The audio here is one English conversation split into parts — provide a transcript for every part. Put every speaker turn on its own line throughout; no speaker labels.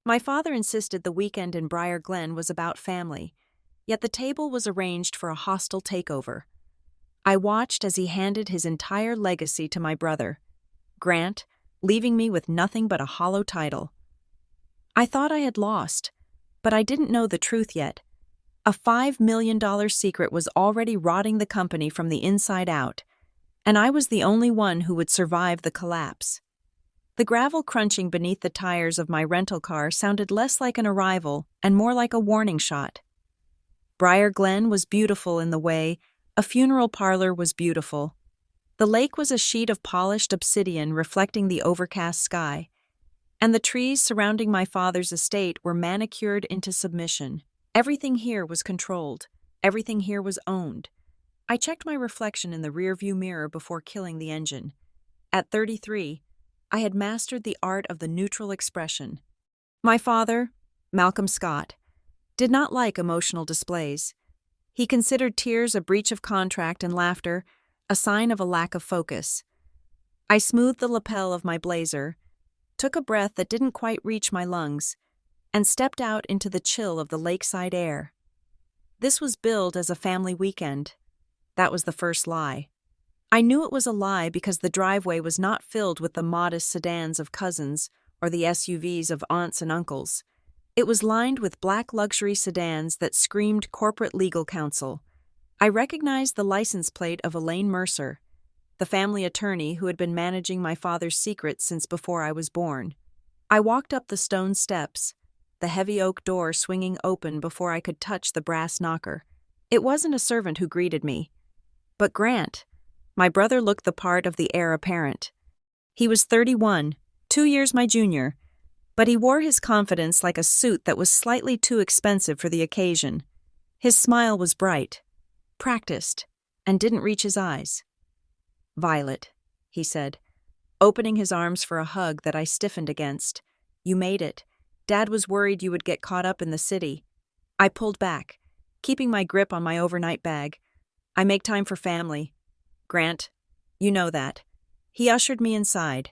My father insisted the weekend in Briar Glen was about family, yet the table was arranged for a hostile takeover. I watched as he handed his entire legacy to my brother, Grant, leaving me with nothing but a hollow title. I thought I had lost, but I didn't know the truth yet. A $5 million secret was already rotting the company from the inside out, and I was the only one who would survive the collapse. The gravel crunching beneath the tires of my rental car sounded less like an arrival and more like a warning shot. Briar Glen was beautiful in the way a funeral parlor was beautiful. The lake was a sheet of polished obsidian reflecting the overcast sky, and the trees surrounding my father's estate were manicured into submission. Everything here was controlled. Everything here was owned. I checked my reflection in the rearview mirror before killing the engine. At 33, I had mastered the art of the neutral expression. My father, Malcolm Scott, did not like emotional displays. He considered tears a breach of contract and laughter a sign of a lack of focus. I smoothed the lapel of my blazer, took a breath that didn't quite reach my lungs, and stepped out into the chill of the lakeside air. This was billed as a family weekend. That was the first lie. I knew it was a lie because the driveway was not filled with the modest sedans of cousins or the SUVs of aunts and uncles. It was lined with black luxury sedans that screamed corporate legal counsel. I recognized the license plate of Elaine Mercer, the family attorney who had been managing my father's secrets since before I was born. I walked up the stone steps, the heavy oak door swinging open before I could touch the brass knocker. It wasn't a servant who greeted me, but Grant. My brother looked the part of the heir apparent. He was 31, 2 years my junior, but he wore his confidence like a suit that was slightly too expensive for the occasion. His smile was bright, practiced, and didn't reach his eyes. "Violet," he said, opening his arms for a hug that I stiffened against. "You made it. Dad was worried you would get caught up in the city." I pulled back, keeping my grip on my overnight bag. "I make time for family. Grant, you know that." He ushered me inside.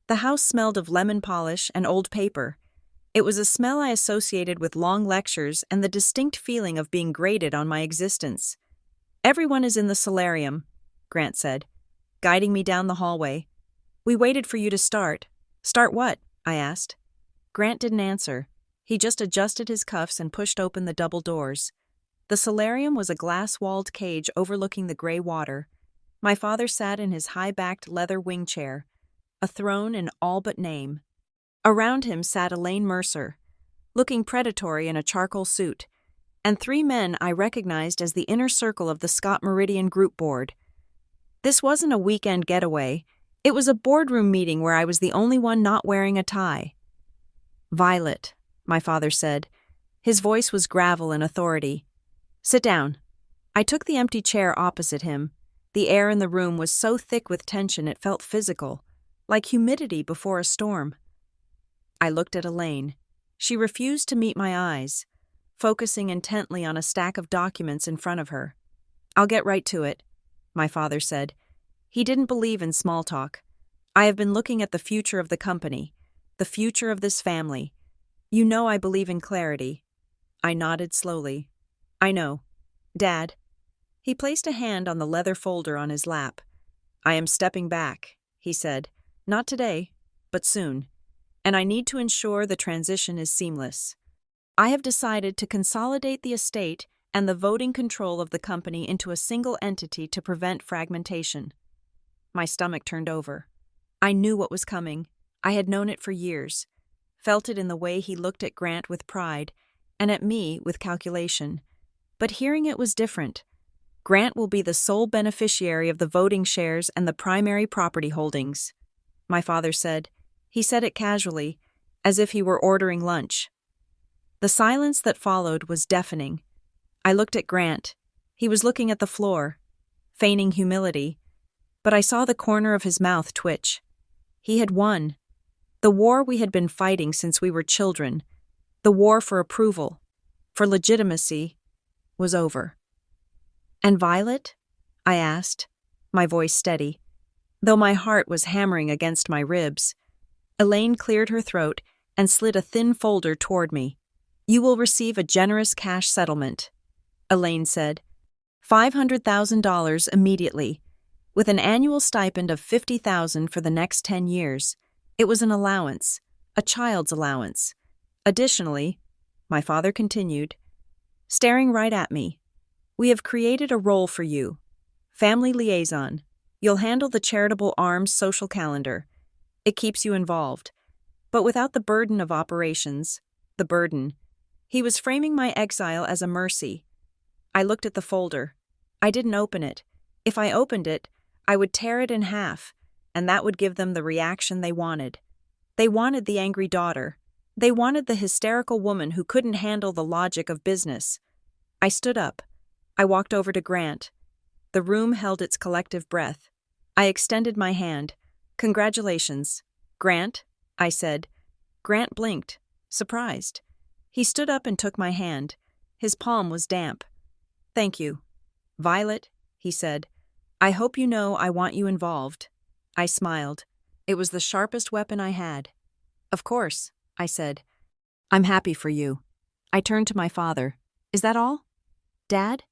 The house smelled of lemon polish and old paper. It was a smell I associated with long lectures and the distinct feeling of being graded on my existence. "Everyone is in the solarium," Grant said, guiding me down the hallway. "We waited for you to start." "Start what?" I asked. Grant didn't answer. He just adjusted his cuffs and pushed open the double doors. The solarium was a glass-walled cage overlooking the gray water. My father sat in his high-backed leather wing chair, a throne in all but name. Around him sat Elaine Mercer, looking predatory in a charcoal suit, and 3 men I recognized as the inner circle of the Scott Meridian Group Board. This wasn't a weekend getaway. It was a boardroom meeting where I was the only one not wearing a tie. "Violet," my father said. His voice was gravel and authority. "Sit down." I took the empty chair opposite him. The air in the room was so thick with tension it felt physical, like humidity before a storm. I looked at Elaine. She refused to meet my eyes, focusing intently on a stack of documents in front of her. "I'll get right to it," my father said. He didn't believe in small talk. "I have been looking at the future of the company, the future of this family. You know I believe in clarity." I nodded slowly. "I know. Dad." He placed a hand on the leather folder on his lap. "I am stepping back," he said. "Not today, but soon. And I need to ensure the transition is seamless. I have decided to consolidate the estate and the voting control of the company into a single entity to prevent fragmentation." My stomach turned over. I knew what was coming. I had known it for years, felt it in the way he looked at Grant with pride, and at me with calculation. But hearing it was different. Grant will be the sole beneficiary of the voting shares and the primary property holdings, my father said. He said it casually, as if he were ordering lunch. The silence that followed was deafening. I looked at Grant. He was looking at the floor, feigning humility, but I saw the corner of his mouth twitch. He had won. The war we had been fighting since we were children, the war for approval, for legitimacy, was over. "And Violet?" I asked, my voice steady, though my heart was hammering against my ribs. Elaine cleared her throat and slid a thin folder toward me. "You will receive a generous cash settlement," Elaine said. $500,000 immediately, with an annual stipend of $50,000 for the next 10 years. It was an allowance, a child's allowance. Additionally, my father continued, staring right at me, "We have created a role for you. Family liaison. You'll handle the charitable arms social calendar. It keeps you involved, but without the burden of operations." The burden. He was framing my exile as a mercy. I looked at the folder. I didn't open it. If I opened it, I would tear it in half, and that would give them the reaction they wanted. They wanted the angry daughter. They wanted the hysterical woman who couldn't handle the logic of business. I stood up. I walked over to Grant. The room held its collective breath. I extended my hand. "Congratulations, Grant," I said. Grant blinked, surprised. He stood up and took my hand. His palm was damp. "Thank you. Violet," he said, "I hope you know I want you involved." I smiled. It was the sharpest weapon I had. "Of course," I said. "I'm happy for you." I turned to my father. "Is that all? Dad?"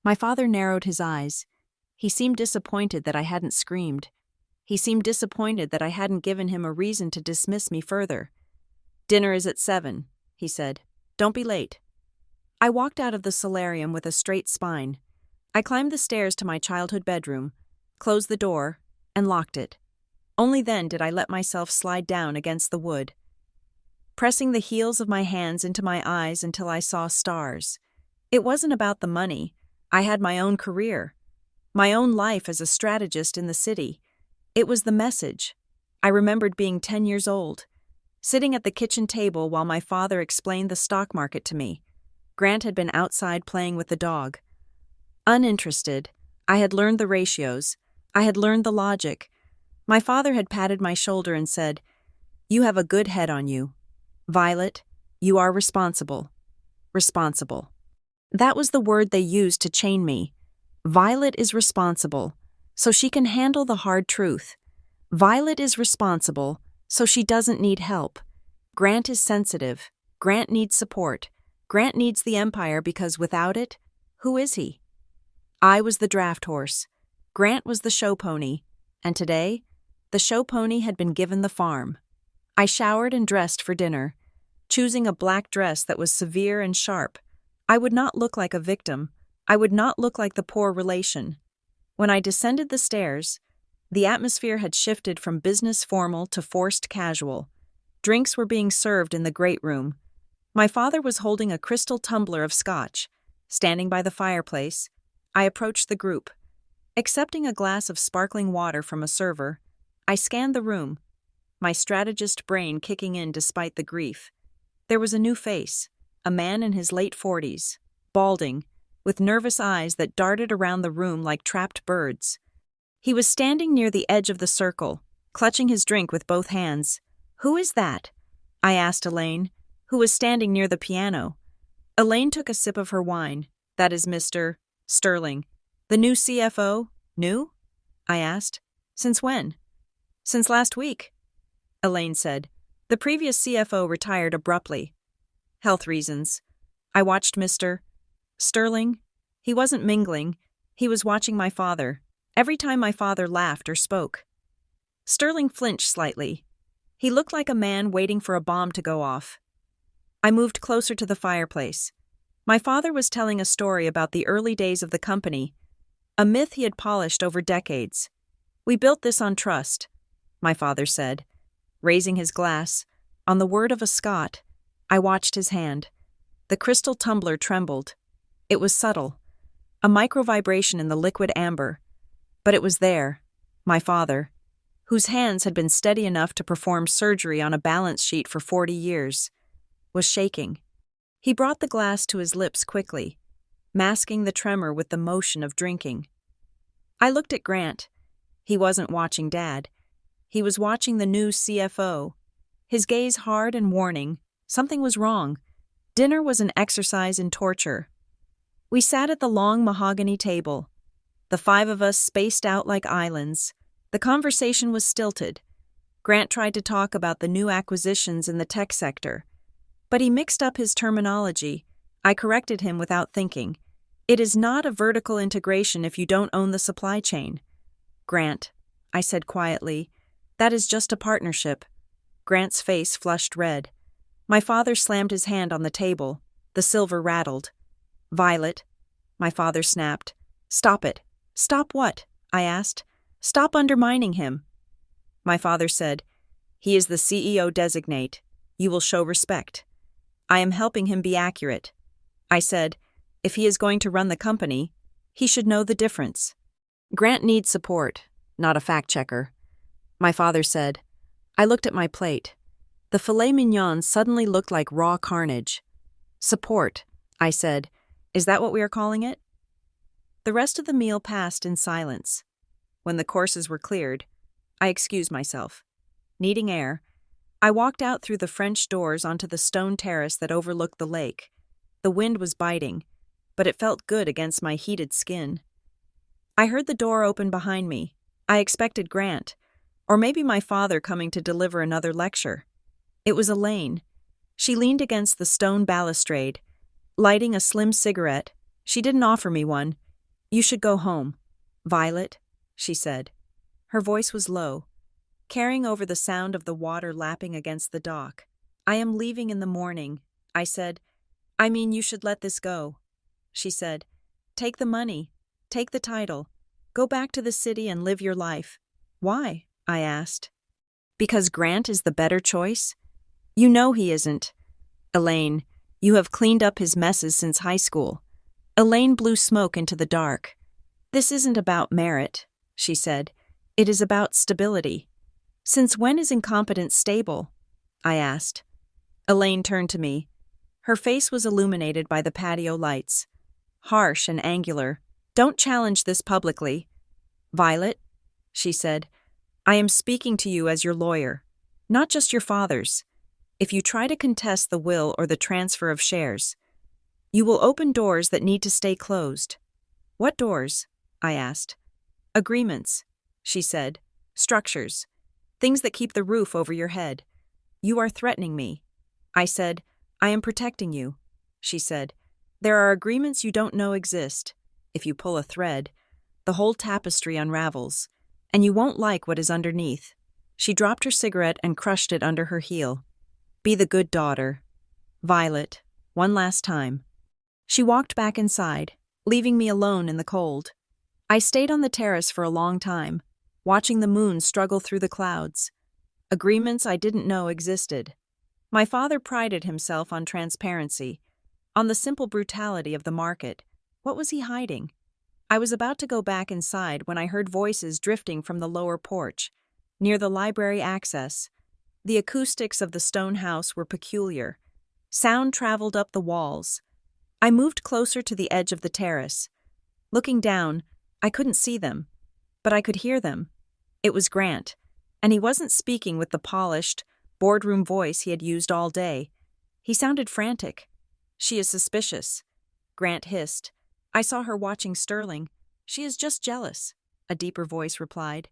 My father narrowed his eyes. He seemed disappointed that I hadn't screamed. He seemed disappointed that I hadn't given him a reason to dismiss me further. "Dinner is at 7, he said. "Don't be late." I walked out of the solarium with a straight spine. I climbed the stairs to my childhood bedroom, closed the door, and locked it. Only then did I let myself slide down against the wood, pressing the heels of my hands into my eyes until I saw stars. It wasn't about the money. I had my own career, my own life as a strategist in the city. It was the message. I remembered being 10 years old, sitting at the kitchen table while my father explained the stock market to me. Grant had been outside playing with the dog. Uninterested, I had learned the ratios. I had learned the logic. My father had patted my shoulder and said, "You have a good head on you. Violet, you are responsible." Responsible. That was the word they used to chain me. Violet is responsible, so she can handle the hard truth. Violet is responsible, so she doesn't need help. Grant is sensitive. Grant needs support. Grant needs the empire because without it, who is he? I was the draft horse. Grant was the show pony. And today, the show pony had been given the farm. I showered and dressed for dinner, choosing a black dress that was severe and sharp. I would not look like a victim. I would not look like the poor relation. When I descended the stairs, the atmosphere had shifted from business formal to forced casual. Drinks were being served in the great room. My father was holding a crystal tumbler of scotch. Standing by the fireplace, I approached the group. Accepting a glass of sparkling water from a server, I scanned the room, my strategist brain kicking in despite the grief. There was a new face, a man in his late 40s, balding, with nervous eyes that darted around the room like trapped birds. He was standing near the edge of the circle, clutching his drink with both hands. "Who is that?" I asked Elaine, who was standing near the piano. Elaine took a sip of her wine. "That is Mr. Sterling. The new CFO? New?" I asked. "Since when?" "Since last week," Elaine said. "The previous CFO retired abruptly. Health reasons." I watched Mr. Sterling. He wasn't mingling. He was watching my father. Every time my father laughed or spoke, Sterling flinched slightly. He looked like a man waiting for a bomb to go off. I moved closer to the fireplace. My father was telling a story about the early days of the company, a myth he had polished over decades. "We built this on trust," my father said, raising his glass. On the word of a Scot, I watched his hand. The crystal tumbler trembled. It was subtle, a micro-vibration in the liquid amber. But it was there, my father, whose hands had been steady enough to perform surgery on a balance sheet for 40 years, was shaking. He brought the glass to his lips quickly, masking the tremor with the motion of drinking. I looked at Grant. He wasn't watching Dad. He was watching the new CFO. His gaze hard and warning. Something was wrong. Dinner was an exercise in torture. We sat at the long mahogany table, the 5 of us spaced out like islands. The conversation was stilted. Grant tried to talk about the new acquisitions in the tech sector, but he mixed up his terminology. I corrected him without thinking. It is not a vertical integration if you don't own the supply chain. Grant, I said quietly, that is just a partnership. Grant's face flushed red. My father slammed his hand on the table. The silver rattled. Violet, my father snapped. Stop it. Stop what? I asked. Stop undermining him. My father said, he is the CEO designate. You will show respect. I am helping him be accurate. I said, if he is going to run the company, he should know the difference. Grant needs support, not a fact-checker. My father said. I looked at my plate. The filet mignon suddenly looked like raw carnage. Support, I said. Is that what we are calling it? The rest of the meal passed in silence. When the courses were cleared, I excused myself. Needing air, I walked out through the French doors onto the stone terrace that overlooked the lake. The wind was biting, but it felt good against my heated skin. I heard the door open behind me. I expected Grant, or maybe my father coming to deliver another lecture. It was Elaine. She leaned against the stone balustrade, lighting a slim cigarette. She didn't offer me one. You should go home. Violet, she said. Her voice was low, carrying over the sound of the water lapping against the dock. I am leaving in the morning, I said. I mean, you should let this go. She said, take the money, take the title, go back to the city and live your life. Why? I asked. Because Grant is the better choice? You know he isn't. Elaine, you have cleaned up his messes since high school. Elaine blew smoke into the dark. This isn't about merit, she said. It is about stability. Since when is incompetence stable? I asked. Elaine turned to me. Her face was illuminated by the patio lights. Harsh and angular. Don't challenge this publicly. Violet, she said, I am speaking to you as your lawyer, not just your father's. If you try to contest the will or the transfer of shares, you will open doors that need to stay closed. What doors? I asked. Agreements, she said. Structures. Things that keep the roof over your head. You are threatening me. I said, I am protecting you. She said, there are agreements you don't know exist. If you pull a thread, the whole tapestry unravels, and you won't like what is underneath. She dropped her cigarette and crushed it under her heel. Be the good daughter. Violet, one last time. She walked back inside, leaving me alone in the cold. I stayed on the terrace for a long time, watching the moon struggle through the clouds. Agreements I didn't know existed. My father prided himself on transparency, on the simple brutality of the market. What was he hiding? I was about to go back inside when I heard voices drifting from the lower porch, near the library access. The acoustics of the stone house were peculiar. Sound traveled up the walls. I moved closer to the edge of the terrace. Looking down, I couldn't see them, but I could hear them. It was Grant, and he wasn't speaking with the polished, boardroom voice he had used all day. He sounded frantic. She is suspicious, Grant hissed. I saw her watching Sterling. She is just jealous, a deeper voice replied.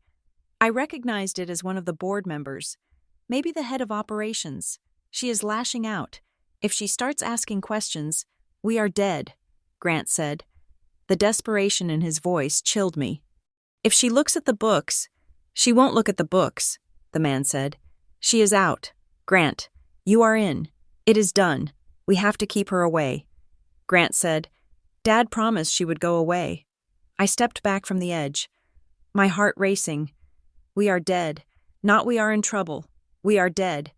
I recognized it as one of the board members, maybe the head of operations. She is lashing out. If she starts asking questions, we are dead, Grant said. The desperation in his voice chilled me. If she looks at the books, she won't look at the books, the man said. She is out. Grant, you are in. It is done. We have to keep her away. Grant said, Dad promised she would go away. I stepped back from the edge, my heart racing. We are dead. Not we are in trouble. We are dead.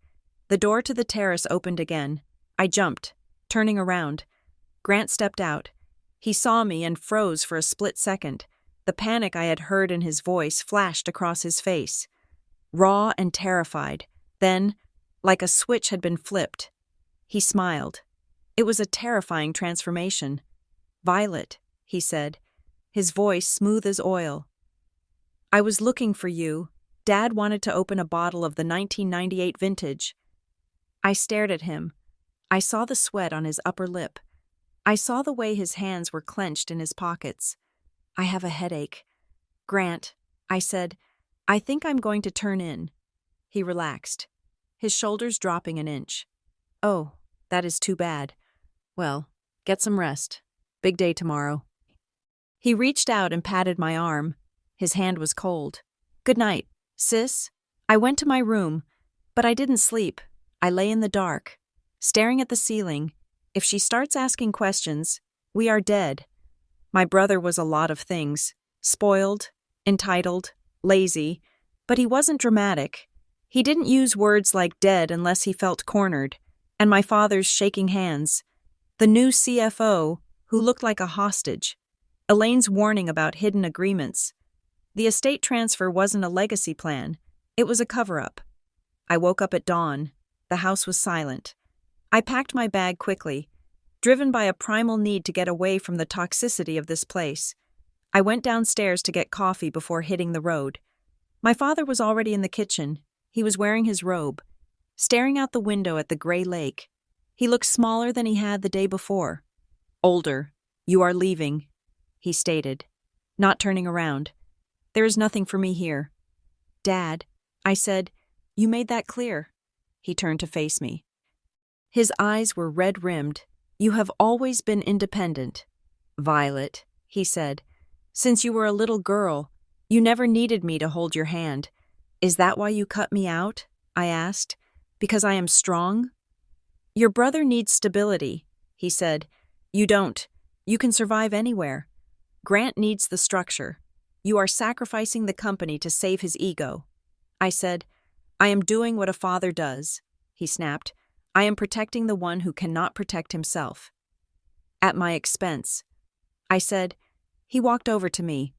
The door to the terrace opened again. I jumped, turning around. Grant stepped out. He saw me and froze for a split second. The panic I had heard in his voice flashed across his face. Raw and terrified. Then, like a switch had been flipped. He smiled. It was a terrifying transformation. Violet, he said, his voice smooth as oil. I was looking for you. Dad wanted to open a bottle of the 1998 vintage. I stared at him. I saw the sweat on his upper lip. I saw the way his hands were clenched in his pockets. I have a headache. Grant, I said, I think I'm going to turn in. He relaxed, his shoulders dropping an inch. Oh, that is too bad. Well, get some rest. Big day tomorrow. He reached out and patted my arm. His hand was cold. Good night, sis. I went to my room, but I didn't sleep. I lay in the dark, staring at the ceiling. If she starts asking questions, we are dead. My brother was a lot of things. Spoiled, entitled, lazy, but he wasn't dramatic. He didn't use words like dead unless he felt cornered. And my father's shaking hands. The new CFO, who looked like a hostage. Elaine's warning about hidden agreements. The estate transfer wasn't a legacy plan. It was a cover-up. I woke up at dawn. The house was silent. I packed my bag quickly, driven by a primal need to get away from the toxicity of this place. I went downstairs to get coffee before hitting the road. My father was already in the kitchen. He was wearing his robe, staring out the window at the gray lake. He looked smaller than he had the day before. Older. You are leaving, he stated, not turning around. There is nothing for me here. Dad, I said, you made that clear. He turned to face me. His eyes were red-rimmed. You have always been independent. Violet, he said, since you were a little girl, you never needed me to hold your hand. Is that why you cut me out? I asked. Because I am strong? Your brother needs stability, he said. You don't. You can survive anywhere. Grant needs the structure. You are sacrificing the company to save his ego. I said, I am doing what a father does, he snapped. I am protecting the one who cannot protect himself. At my expense. I said. He walked over to me.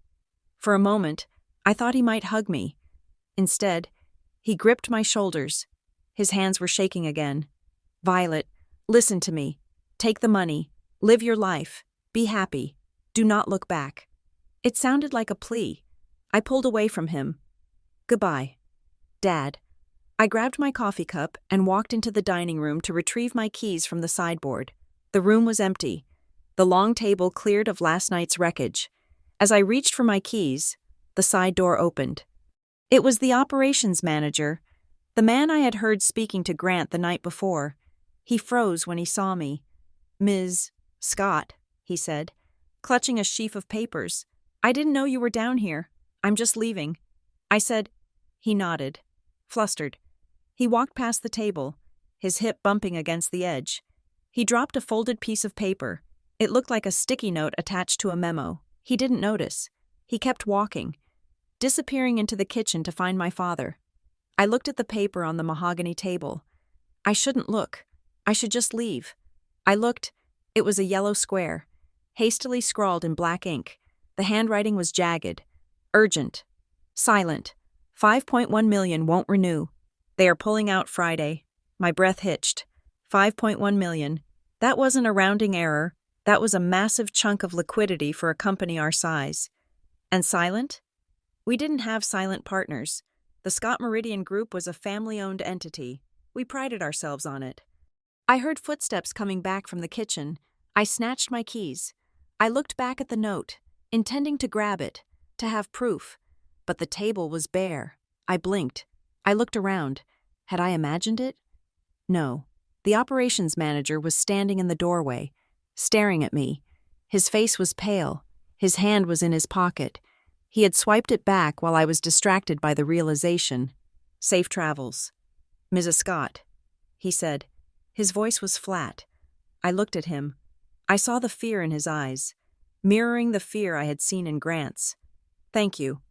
For a moment, I thought he might hug me. Instead, he gripped my shoulders. His hands were shaking again. Violet, listen to me. Take the money. Live your life. Be happy. Do not look back. It sounded like a plea. I pulled away from him. Goodbye. Dad. I grabbed my coffee cup and walked into the dining room to retrieve my keys from the sideboard. The room was empty. The long table cleared of last night's wreckage. As I reached for my keys, the side door opened. It was the operations manager, the man I had heard speaking to Grant the night before. He froze when he saw me. Ms. Scott, he said, clutching a sheaf of papers. I didn't know you were down here. I'm just leaving. I said. He nodded, flustered. He walked past the table, his hip bumping against the edge. He dropped a folded piece of paper. It looked like a sticky note attached to a memo. He didn't notice. He kept walking, disappearing into the kitchen to find my father. I looked at the paper on the mahogany table. I shouldn't look. I should just leave. I looked. It was a yellow square, hastily scrawled in black ink. The handwriting was jagged, urgent, silent. 5.1 million won't renew. They are pulling out Friday. My breath hitched. 5.1 million. That wasn't a rounding error. That was a massive chunk of liquidity for a company our size. And silent? We didn't have silent partners. The Scott Meridian Group was a family-owned entity. We prided ourselves on it. I heard footsteps coming back from the kitchen. I snatched my keys. I looked back at the note, intending to grab it, to have proof. But the table was bare. I blinked. I looked around. Had I imagined it? No. The operations manager was standing in the doorway, staring at me. His face was pale. His hand was in his pocket. He had swiped it back while I was distracted by the realization. Safe travels. Mrs. Scott, he said. His voice was flat. I looked at him. I saw the fear in his eyes, mirroring the fear I had seen in Grant's. Thank you,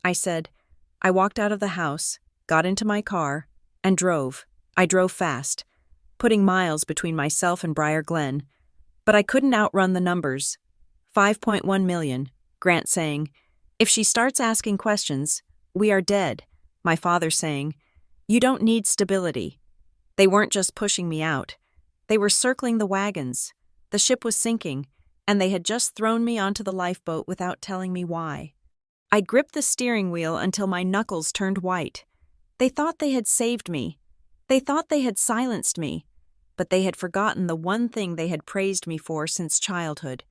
I said. I walked out of the house, got into my car, and drove. I drove fast, putting miles between myself and Briar Glen. But I couldn't outrun the numbers. 5.1 million, Grant saying. If she starts asking questions, we are dead. My father saying, you don't need stability. They weren't just pushing me out. They were circling the wagons. The ship was sinking, and they had just thrown me onto the lifeboat without telling me why. I gripped the steering wheel until my knuckles turned white. They thought they had saved me. They thought they had silenced me. But they had forgotten the one thing they had praised me for since childhood.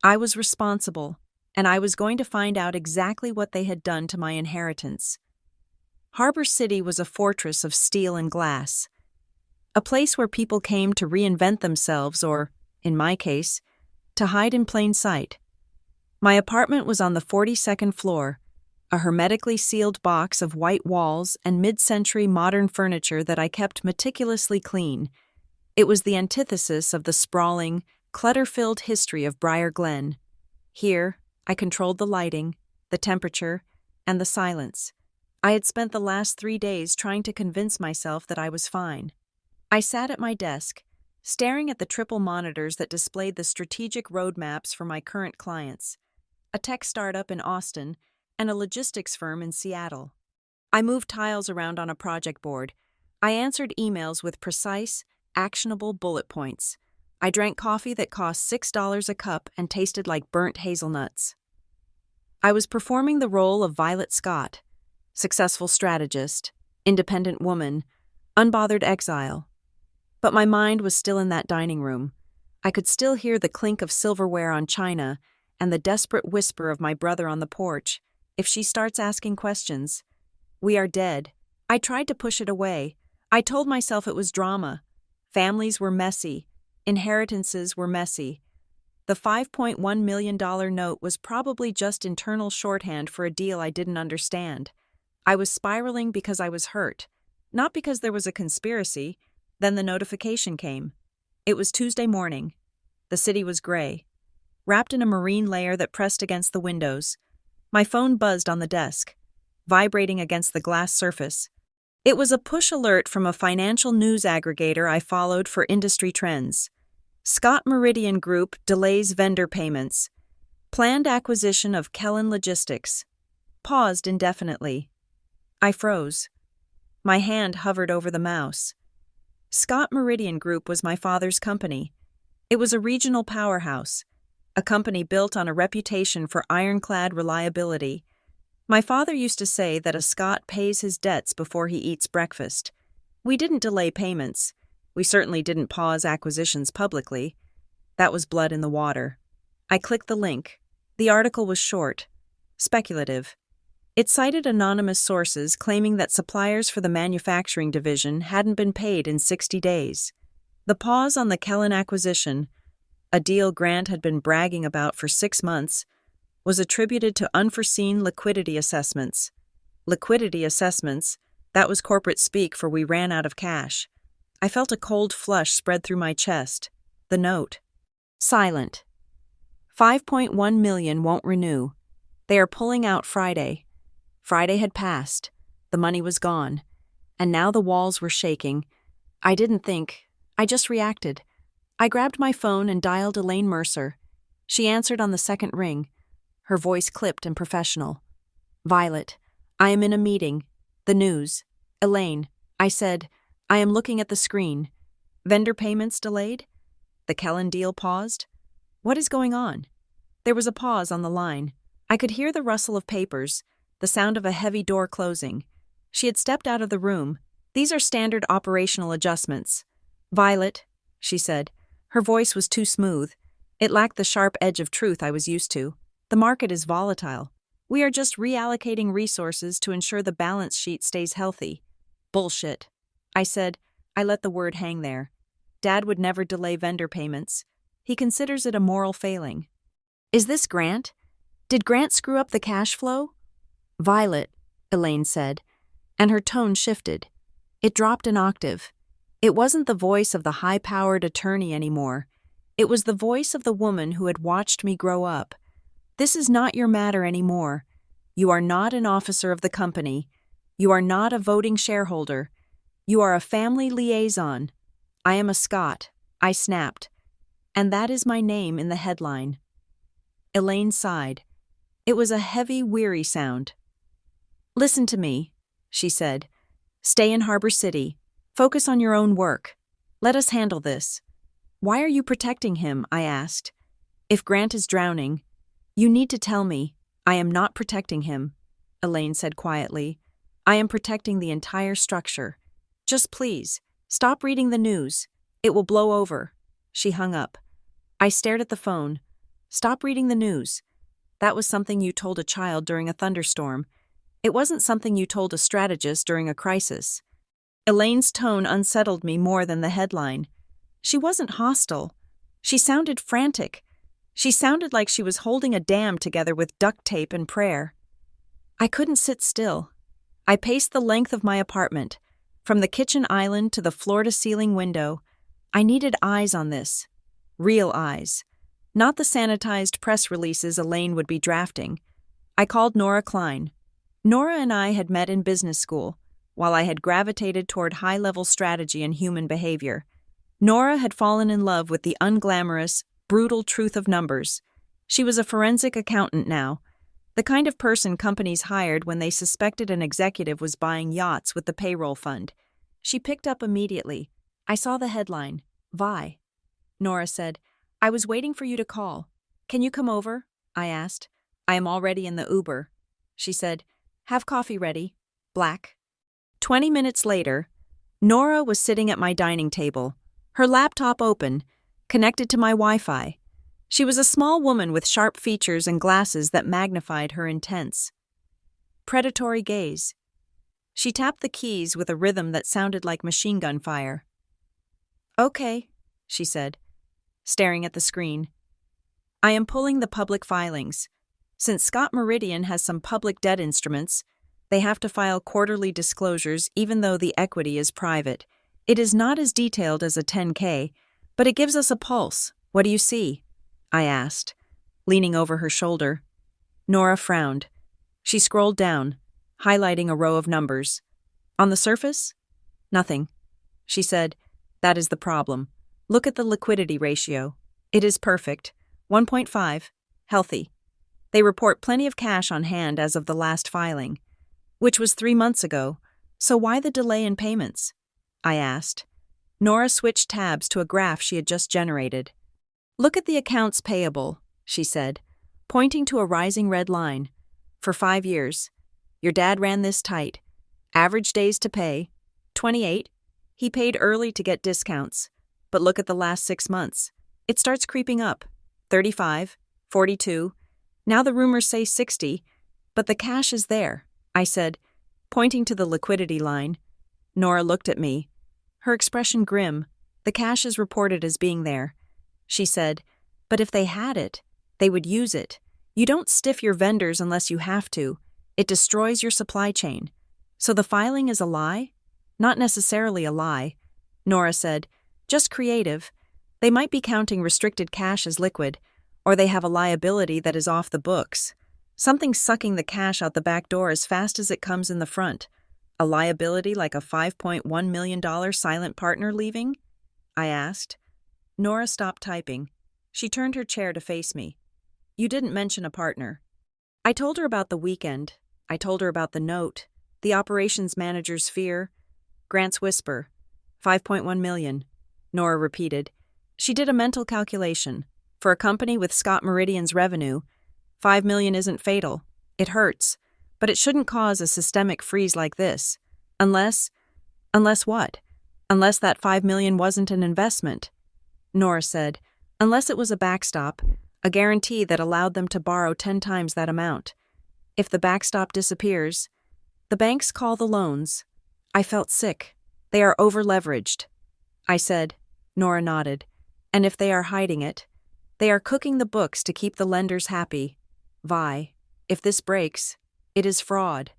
I was responsible, and I was going to find out exactly what they had done to my inheritance. Harbor City was a fortress of steel and glass, a place where people came to reinvent themselves or, in my case, to hide in plain sight. My apartment was on the 42nd floor, a hermetically sealed box of white walls and mid-century modern furniture that I kept meticulously clean. It was the antithesis of the sprawling, clutter-filled history of Briar Glen. Here, I controlled the lighting, the temperature, and the silence. I had spent the last 3 days trying to convince myself that I was fine. I sat at my desk, staring at the triple monitors that displayed the strategic roadmaps for my current clients, a tech startup in Austin and a logistics firm in Seattle. I moved tiles around on a project board. I answered emails with precise, actionable bullet points. I drank coffee that cost $6 a cup and tasted like burnt hazelnuts. I was performing the role of Violet Scott, successful strategist, independent woman, unbothered exile. But my mind was still in that dining room. I could still hear the clink of silverware on china and the desperate whisper of my brother on the porch. If she starts asking questions, we are dead. I tried to push it away. I told myself it was drama. Families were messy. Inheritances were messy. The $5.1 million note was probably just internal shorthand for a deal I didn't understand. I was spiraling because I was hurt, not because there was a conspiracy. Then the notification came. It was Tuesday morning. The city was gray, wrapped in a marine layer that pressed against the windows. My phone buzzed on the desk, vibrating against the glass surface. It was a push alert from a financial news aggregator I followed for industry trends. Scott Meridian Group delays vendor payments. Planned acquisition of Kellen Logistics. Paused indefinitely. I froze. My hand hovered over the mouse. Scott Meridian Group was my father's company. It was a regional powerhouse, a company built on a reputation for ironclad reliability. My father used to say that a Scot pays his debts before he eats breakfast. We didn't delay payments. We certainly didn't pause acquisitions publicly. That was blood in the water. I clicked the link. The article was short, speculative. It cited anonymous sources claiming that suppliers for the manufacturing division hadn't been paid in 60 days. The pause on the Kellen acquisition, a deal Grant had been bragging about for 6 months, was attributed to unforeseen liquidity assessments. Liquidity assessments, that was corporate speak for we ran out of cash. I felt a cold flush spread through my chest. The note. Silent. 5.1 million won't renew. They are pulling out Friday. Friday had passed. The money was gone. And now the walls were shaking. I didn't think. I just reacted. I grabbed my phone and dialed Elaine Mercer. She answered on the second ring. Her voice clipped and professional. Violet, I am in a meeting. The news. Elaine, I said, I am looking at the screen. Vendor payments delayed? The Kellen deal paused? What is going on? There was a pause on the line. I could hear the rustle of papers, the sound of a heavy door closing. She had stepped out of the room. These are standard operational adjustments. Violet, she said. Her voice was too smooth. It lacked the sharp edge of truth I was used to. The market is volatile. We are just reallocating resources to ensure the balance sheet stays healthy. Bullshit. I said. I let the word hang there. Dad would never delay vendor payments. He considers it a moral failing. Is this Grant? Did Grant screw up the cash flow? Violet, Elaine said, and her tone shifted. It dropped an octave. It wasn't the voice of the high-powered attorney anymore. It was the voice of the woman who had watched me grow up. This is not your matter anymore. You are not an officer of the company. You are not a voting shareholder. You are a family liaison. I am a Scot, I snapped. And that is my name in the headline. Elaine sighed. It was a heavy, weary sound. Listen to me, she said. Stay in Harbor City. Focus on your own work. Let us handle this. Why are you protecting him? I asked. If Grant is drowning, you need to tell me. I am not protecting him, Elaine said quietly. I am protecting the entire structure. Just please, stop reading the news. It will blow over. She hung up. I stared at the phone. Stop reading the news. That was something you told a child during a thunderstorm. It wasn't something you told a strategist during a crisis. Elaine's tone unsettled me more than the headline. She wasn't hostile. She sounded frantic. She sounded like she was holding a dam together with duct tape and prayer. I couldn't sit still. I paced the length of my apartment, from the kitchen island to the floor-to-ceiling window. I needed eyes on this. Real eyes. Not the sanitized press releases Elaine would be drafting. I called Nora Klein. Nora and I had met in business school, while I had gravitated toward high-level strategy and human behavior. Nora had fallen in love with the unglamorous, brutal truth of numbers. She was a forensic accountant now, the kind of person companies hired when they suspected an executive was buying yachts with the payroll fund. She picked up immediately. I saw the headline, Vi. Nora said, "I was waiting for you to call. Can you come over?" I asked. "I am already in the Uber." She said, "Have coffee ready. Black." 20 minutes later, Nora was sitting at my dining table, her laptop open, connected to my Wi-Fi. She was a small woman with sharp features and glasses that magnified her intense, predatory gaze. She tapped the keys with a rhythm that sounded like machine gun fire. "Okay," she said, staring at the screen. "I am pulling the public filings. Since Scott Meridian has some public debt instruments, they have to file quarterly disclosures even though the equity is private. It is not as detailed as a 10K, but it gives us a pulse. What do you see?" I asked, leaning over her shoulder. Nora frowned. She scrolled down, highlighting a row of numbers. On the surface? Nothing. She said, "That is the problem. Look at the liquidity ratio. It is perfect. 1.5. Healthy. They report plenty of cash on hand as of the last filing, which was 3 months ago, so why the delay in payments?" I asked. Nora switched tabs to a graph she had just generated. "Look at the accounts payable," she said, pointing to a rising red line. "For 5 years. Your dad ran this tight. Average days to pay, 28. He paid early to get discounts. But look at the last 6 months. It starts creeping up. 35, 42. Now the rumors say 60, but the cash is there," I said, pointing to the liquidity line. Nora looked at me, her expression grim. "The cash is reported as being there," she said, "but if they had it, they would use it. You don't stiff your vendors unless you have to. It destroys your supply chain. So the filing is a lie?" "Not necessarily a lie," Nora said, "just creative. They might be counting restricted cash as liquid, or they have a liability that is off the books. Something sucking the cash out the back door as fast as it comes in the front. A liability like a $5.1 million silent partner leaving?" I asked. Nora stopped typing. She turned her chair to face me. "You didn't mention a partner." I told her about the weekend. I told her about the note, the operations manager's fear, Grant's whisper. 5.1 million, Nora repeated. She did a mental calculation. For a company with Scott Meridian's revenue, 5 million isn't fatal. It hurts, but it shouldn't cause a systemic freeze like this. Unless what? Unless that 5 million wasn't an investment. Nora said, unless it was a backstop, a guarantee that allowed them to borrow 10 times that amount. If the backstop disappears, the banks call the loans. I felt sick. They are over-leveraged. I said. Nora nodded. And if they are hiding it, they are cooking the books to keep the lenders happy. Vi, if this breaks, it is fraud.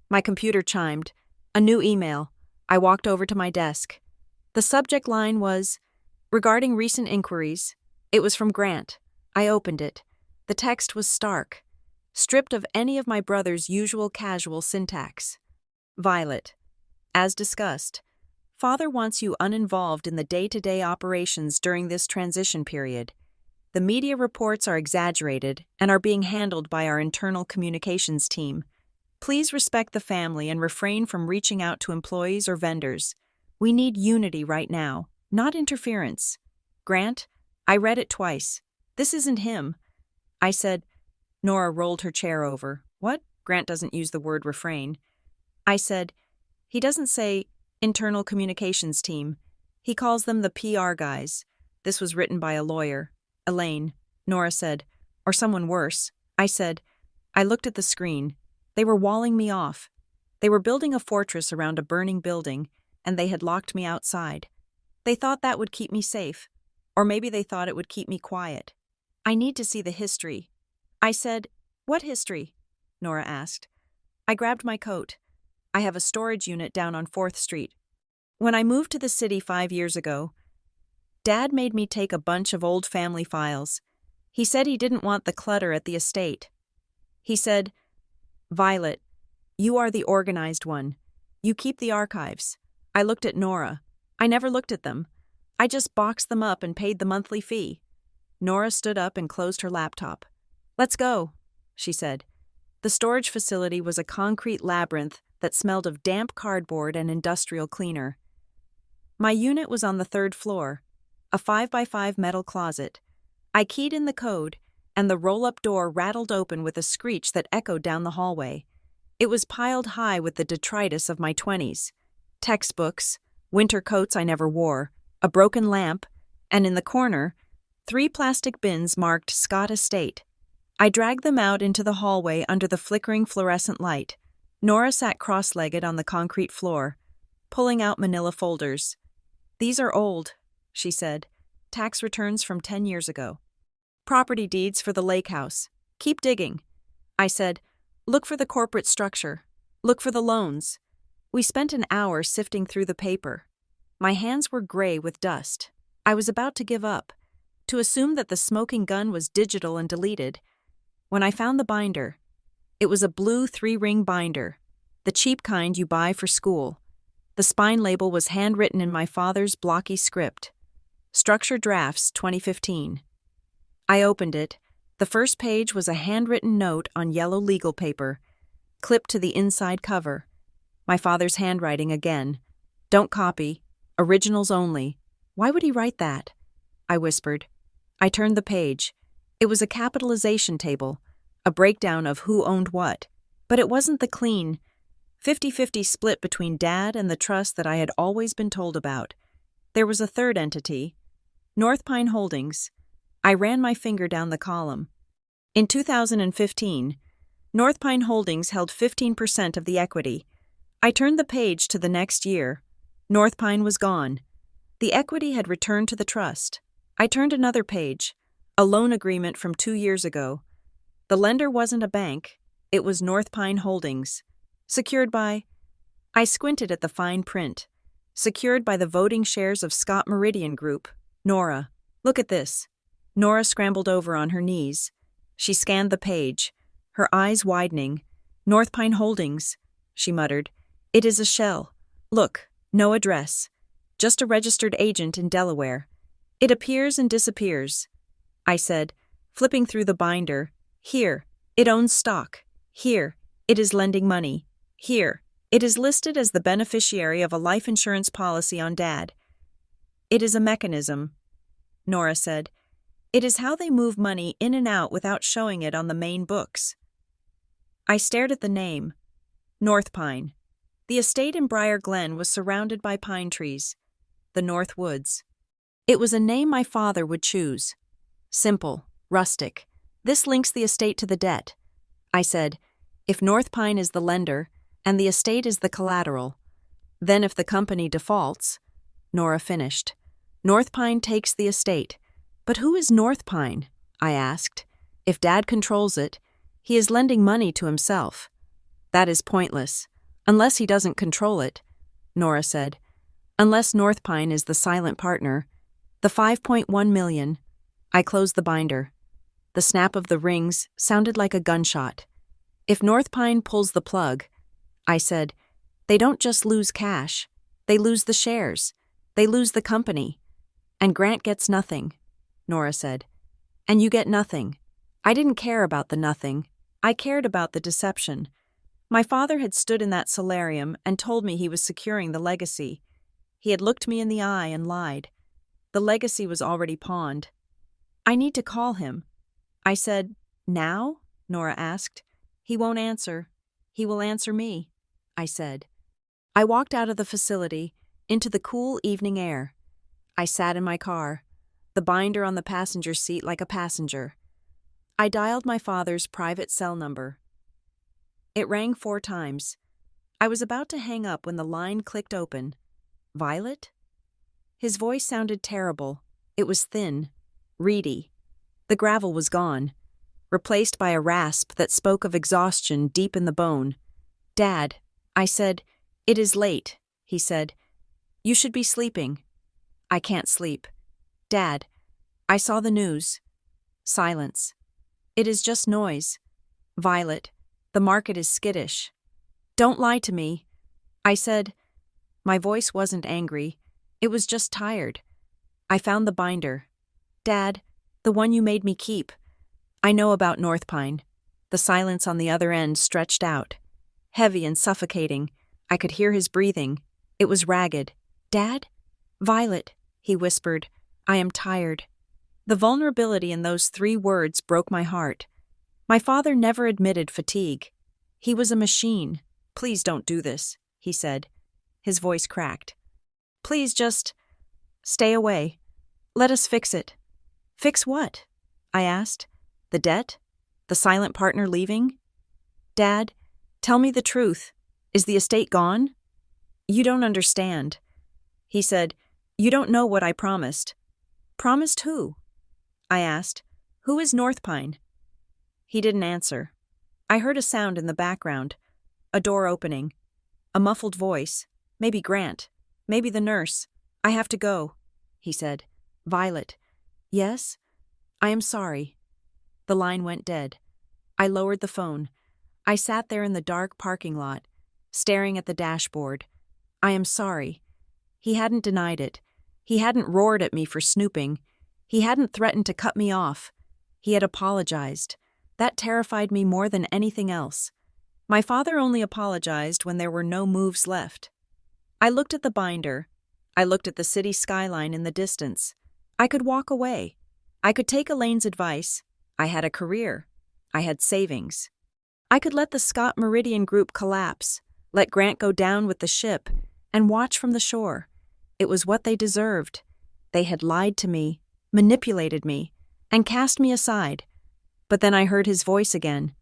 My computer chimed. A new email. I walked over to my desk. The subject line was, regarding recent inquiries. It was from Grant. I opened it. The text was stark, stripped of any of my brother's usual casual syntax. Violet. As discussed, Father wants you uninvolved in the day-to-day operations during this transition period. The media reports are exaggerated and are being handled by our internal communications team. Please respect the family and refrain from reaching out to employees or vendors. We need unity right now, not interference. Grant, I read it twice. This isn't him. I said. Nora rolled her chair over. What? Grant doesn't use the word refrain. I said, he doesn't say internal communications team. He calls them the PR guys. This was written by a lawyer. Elaine. Nora said, or someone worse. I said, I looked at the screen. They were walling me off. They were building a fortress around a burning building, and they had locked me outside. They thought that would keep me safe, or maybe they thought it would keep me quiet. I need to see the history. I said, "What history?" Nora asked. I grabbed my coat. I have a storage unit down on 4th Street. When I moved to the city 5 years ago, Dad made me take a bunch of old family files. He said he didn't want the clutter at the estate. He said, "Violet, you are the organized one. You keep the archives." I looked at Nora. I never looked at them. I just boxed them up and paid the monthly fee. Nora stood up and closed her laptop. "Let's go," she said. The storage facility was a concrete labyrinth that smelled of damp cardboard and industrial cleaner. My unit was on the 3rd floor, a 5x5 metal closet. I keyed in the code, and the roll-up door rattled open with a screech that echoed down the hallway. It was piled high with the detritus of my 20s. Textbooks, winter coats I never wore, a broken lamp, and in the corner, 3 plastic bins marked Scott Estate. I dragged them out into the hallway under the flickering fluorescent light. Nora sat cross-legged on the concrete floor, pulling out manila folders. "These are old," she said. "Tax returns from 10 years ago. Property deeds for the lake house. Keep digging." I said, "Look for the corporate structure. Look for the loans." We spent an hour sifting through the paper. My hands were gray with dust. I was about to give up, to assume that the smoking gun was digital and deleted, when I found the binder. It was a blue 3-ring binder, the cheap kind you buy for school. The spine label was handwritten in my father's blocky script. Structure Drafts 2015. I opened it. The first page was a handwritten note on yellow legal paper, clipped to the inside cover. My father's handwriting again. "Don't copy. Originals only." Why would he write that? I whispered. I turned the page. It was a capitalization table, a breakdown of who owned what. But it wasn't the clean, 50-50 split between Dad and the trust that I had always been told about. There was a third entity, North Pine Holdings. I ran my finger down the column. In 2015, North Pine Holdings held 15% of the equity. I turned the page to the next year. North Pine was gone. The equity had returned to the trust. I turned another page, a loan agreement from 2 years ago. The lender wasn't a bank, it was North Pine Holdings. Secured by... I squinted at the fine print. Secured by the voting shares of Scott Meridian Group. Nora, look at this. Nora scrambled over on her knees. She scanned the page, her eyes widening. "North Pine Holdings," she muttered. "It is a shell. Look, no address. Just a registered agent in Delaware. It appears and disappears." I said, flipping through the binder. "Here, it owns stock. Here, it is lending money. Here, it is listed as the beneficiary of a life insurance policy on Dad. It is a mechanism," Nora said. "It is how they move money in and out without showing it on the main books." I stared at the name. North Pine. The estate in Briar Glen was surrounded by pine trees. The North Woods. It was a name my father would choose. Simple, rustic. This links the estate to the debt. I said, if North Pine is the lender, and the estate is the collateral, then if the company defaults, Nora finished. North Pine takes the estate. But who is North Pine? I asked. If Dad controls it, he is lending money to himself. That is pointless. Unless he doesn't control it, Nora said. Unless North Pine is the silent partner. The 5.1 million. I closed the binder. The snap of the rings sounded like a gunshot. If North Pine pulls the plug, I said, they don't just lose cash. They lose the shares. They lose the company. And Grant gets nothing, Nora said. And you get nothing. I didn't care about the nothing. I cared about the deception. My father had stood in that solarium and told me he was securing the legacy. He had looked me in the eye and lied. The legacy was already pawned. I need to call him. I said, now? Nora asked. He won't answer. He will answer me, I said. I walked out of the facility, into the cool evening air. I sat in my car, the binder on the passenger seat like a passenger. I dialed my father's private cell number. It rang 4 times. I was about to hang up when the line clicked open. Violet? His voice sounded terrible. It was thin, reedy. The gravel was gone, replaced by a rasp that spoke of exhaustion deep in the bone. Dad, I said. It is late, he said. You should be sleeping. I can't sleep. Dad, I saw the news. Silence. It is just noise. Violet, the market is skittish. Don't lie to me. I said. My voice wasn't angry. It was just tired. I found the binder. Dad, the one you made me keep. I know about North Pine. The silence on the other end stretched out. Heavy and suffocating. I could hear his breathing. It was ragged. Dad? Violet, he whispered. I am tired. The vulnerability in those 3 words broke my heart. My father never admitted fatigue. He was a machine. Please don't do this, he said. His voice cracked. Please just stay away. Let us fix it. Fix what? I asked. The debt? The silent partner leaving? Dad, tell me the truth. Is the estate gone? You don't understand. He said, You don't know what I promised. Promised who? I asked. Who is North Pine? He didn't answer. I heard a sound in the background. A door opening. A muffled voice. Maybe Grant. Maybe the nurse. I have to go, he said. Violet. Yes? I am sorry. The line went dead. I lowered the phone. I sat there in the dark parking lot, staring at the dashboard. I am sorry. He hadn't denied it. He hadn't roared at me for snooping. He hadn't threatened to cut me off. He had apologized. That terrified me more than anything else. My father only apologized when there were no moves left. I looked at the binder. I looked at the city skyline in the distance. I could walk away. I could take Elaine's advice. I had a career. I had savings. I could let the Scott Meridian Group collapse, let Grant go down with the ship, and watch from the shore. It was what they deserved. They had lied to me, manipulated me, and cast me aside. But then I heard his voice again.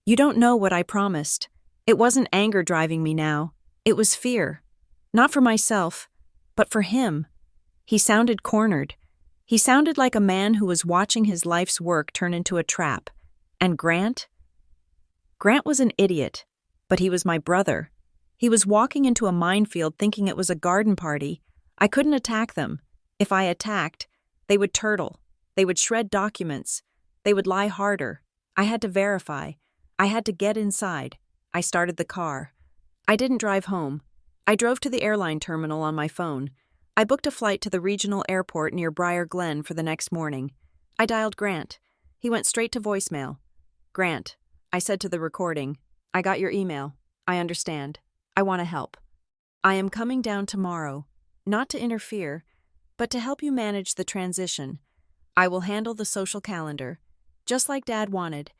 You don't know what I promised. It wasn't anger driving me now. It was fear. Not for myself, but for him. He sounded cornered. He sounded like a man who was watching his life's work turn into a trap. And Grant? Grant was an idiot, but he was my brother. He was walking into a minefield thinking it was a garden party. I couldn't attack them. If I attacked, they would turtle. They would shred documents. They would lie harder. I had to verify. I had to get inside. I started the car. I didn't drive home. I drove to the airline terminal on my phone. I booked a flight to the regional airport near Briar Glen for the next morning. I dialed Grant. He went straight to voicemail. Grant, I said to the recording, I got your email. I understand. I want to help. I am coming down tomorrow, not to interfere, but to help you manage the transition. I will handle the social calendar. Just like Dad wanted.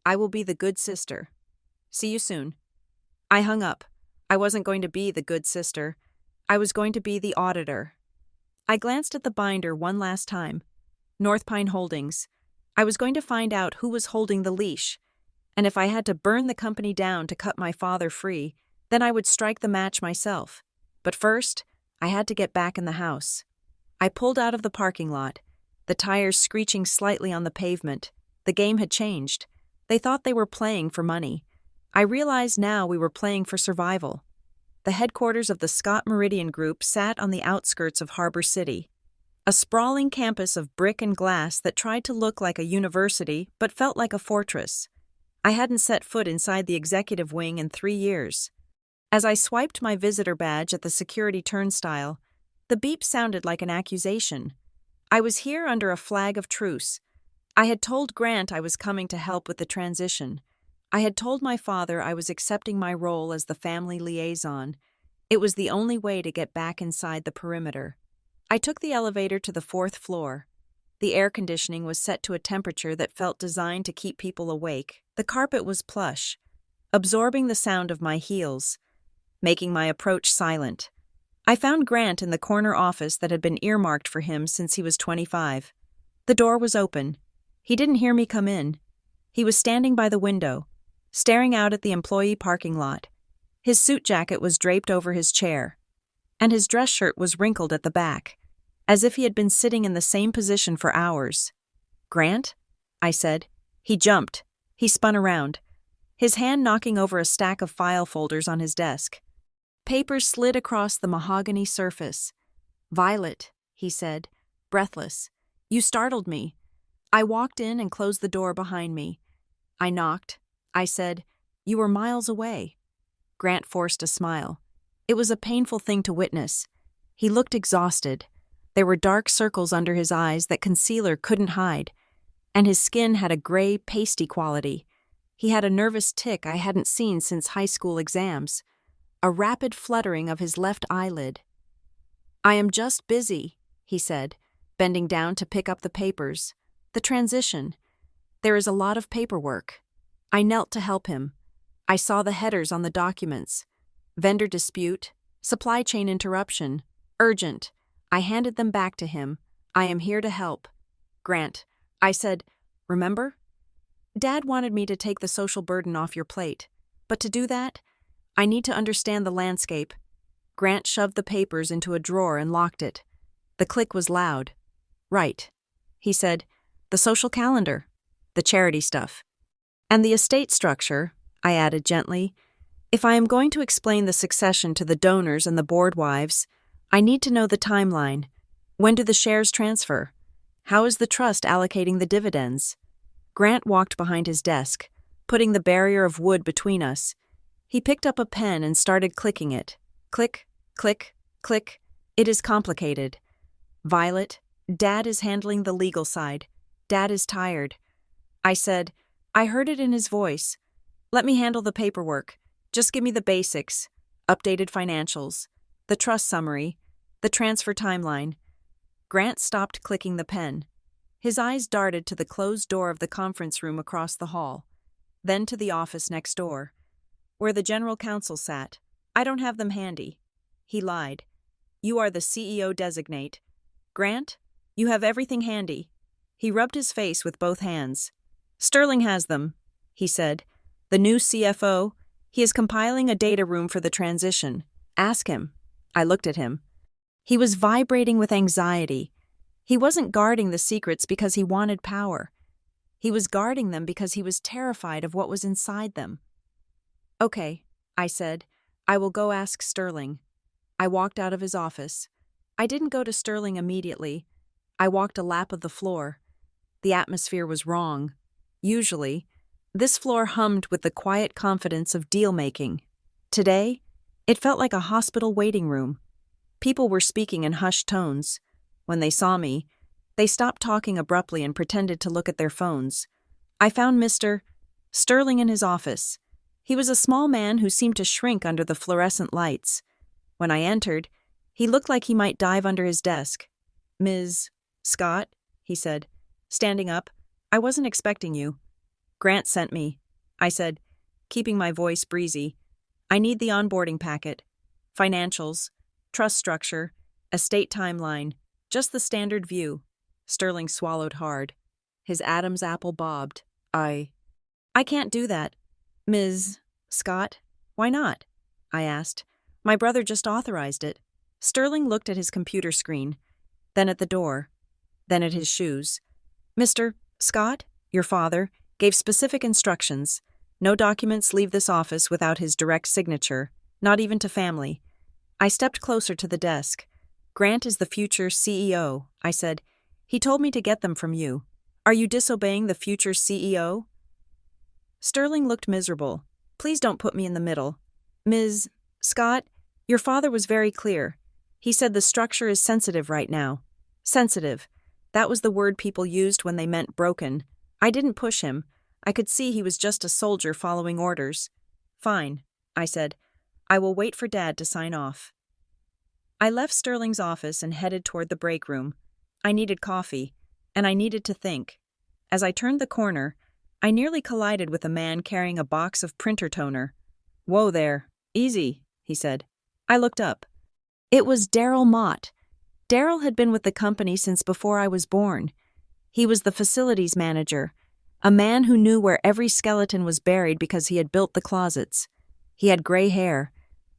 I will be the good sister. See you soon. I hung up. I wasn't going to be the good sister. I was going to be the auditor. I glanced at the binder one last time. North Pine Holdings. I was going to find out who was holding the leash. And if I had to burn the company down to cut my father free, then I would strike the match myself. But first, I had to get back in the house. I pulled out of the parking lot, the tires screeching slightly on the pavement. The game had changed. They thought they were playing for money. I realized now we were playing for survival. The headquarters of the Scott Meridian Group sat on the outskirts of Harbor City, a sprawling campus of brick and glass that tried to look like a university but felt like a fortress. I hadn't set foot inside the executive wing in 3 years. As I swiped my visitor badge at the security turnstile, the beep sounded like an accusation. I was here under a flag of truce. I had told Grant I was coming to help with the transition. I had told my father I was accepting my role as the family liaison. It was the only way to get back inside the perimeter. I took the elevator to the 4th floor. The air conditioning was set to a temperature that felt designed to keep people awake. The carpet was plush, absorbing the sound of my heels, making my approach silent. I found Grant in the corner office that had been earmarked for him since he was 25. The door was open. He didn't hear me come in. He was standing by the window, staring out at the employee parking lot. His suit jacket was draped over his chair, and his dress shirt was wrinkled at the back, as if he had been sitting in the same position for hours. "Grant?" I said. He jumped. He spun around, his hand knocking over a stack of file folders on his desk. Papers slid across the mahogany surface. "Violet," he said, breathless. "You startled me." I walked in and closed the door behind me. I knocked. I said, "You were miles away." Grant forced a smile. It was a painful thing to witness. He looked exhausted. There were dark circles under his eyes that concealer couldn't hide, and his skin had a gray, pasty quality. He had a nervous tic I hadn't seen since high school exams, a rapid fluttering of his left eyelid. "I am just busy," he said, bending down to pick up the papers. "The transition. There is a lot of paperwork." I knelt to help him. I saw the headers on the documents. Vendor dispute, supply chain interruption, urgent. I handed them back to him. "I am here to help." "Grant," I said, "remember? Dad wanted me to take the social burden off your plate. But to do that, I need to understand the landscape." Grant shoved the papers into a drawer and locked it. The click was loud. "Right," he said. "The social calendar, the charity stuff. And the estate structure," I added gently. "If I am going to explain the succession to the donors and the board wives, I need to know the timeline. When do the shares transfer? How is the trust allocating the dividends?" Grant walked behind his desk, putting the barrier of wood between us. He picked up a pen and started clicking it. Click, click, click. "It is complicated. Violet, Dad is handling the legal side. Dad is tired." I said. I heard it in his voice. "Let me handle the paperwork. Just give me the basics. Updated financials, the trust summary, the transfer timeline." Grant stopped clicking the pen. His eyes darted to the closed door of the conference room across the hall, then to the office next door, where the general counsel sat. "I don't have them handy." He lied. "You are the CEO designate. Grant, you have everything handy." He rubbed his face with both hands. "Sterling has them," he said. "The new CFO. He is compiling a data room for the transition. Ask him." I looked at him. He was vibrating with anxiety. He wasn't guarding the secrets because he wanted power. He was guarding them because he was terrified of what was inside them. "Okay," I said. "I will go ask Sterling." I walked out of his office. I didn't go to Sterling immediately. I walked a lap of the floor. The atmosphere was wrong. Usually, this floor hummed with the quiet confidence of deal-making. Today, it felt like a hospital waiting room. People were speaking in hushed tones. When they saw me, they stopped talking abruptly and pretended to look at their phones. I found Mr. Sterling in his office. He was a small man who seemed to shrink under the fluorescent lights. When I entered, he looked like he might dive under his desk. "Ms. Scott," he said, standing up, "I wasn't expecting you." "Grant sent me," I said, keeping my voice breezy. "I need the onboarding packet. Financials, trust structure, estate timeline, just the standard view." Sterling swallowed hard. His Adam's apple bobbed. I can't do that." "Ms. Scott, why not?" I asked. "My brother just authorized it." Sterling looked at his computer screen, then at the door, then at his shoes. "Mr. Scott, your father, gave specific instructions. No documents leave this office without his direct signature, not even to family." I stepped closer to the desk. "Grant is the future CEO," I said. "He told me to get them from you. Are you disobeying the future CEO?" Sterling looked miserable. "Please don't put me in the middle. Ms. Scott, your father was very clear. He said the structure is sensitive right now." Sensitive. That was the word people used when they meant broken. I didn't push him. I could see he was just a soldier following orders. "Fine," I said. "I will wait for Dad to sign off." I left Sterling's office and headed toward the break room. I needed coffee, and I needed to think. As I turned the corner, I nearly collided with a man carrying a box of printer toner. "Whoa there, easy," he said. I looked up. It was Daryl Mott. Daryl had been with the company since before I was born. He was the facilities manager, A man who knew where every skeleton was buried because he had built the closets. He had gray hair,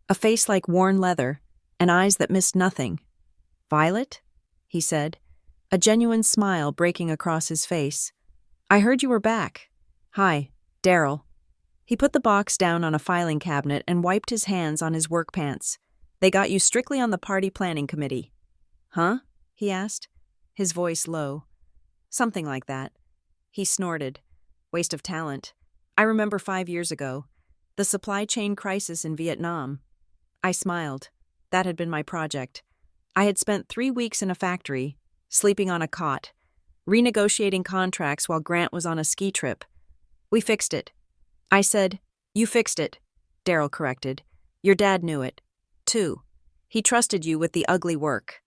a face like worn leather, and eyes that missed nothing. "Violet?" he said, a genuine smile breaking across his face. "I heard you were back. Hi, Daryl." He put the box down on a filing cabinet and wiped his hands on his work pants. "They got you strictly on the party planning committee." "Huh?" he asked, his voice low. "Something like that." He snorted. "Waste of talent. I remember 5 years ago. The supply chain crisis in Vietnam." I smiled. That had been my project. I had spent 3 weeks in a factory, sleeping on a cot, renegotiating contracts while Grant was on a ski trip. "We fixed it." I said. "You fixed it," Daryl corrected. "Your dad knew it, too. He trusted you with the ugly work."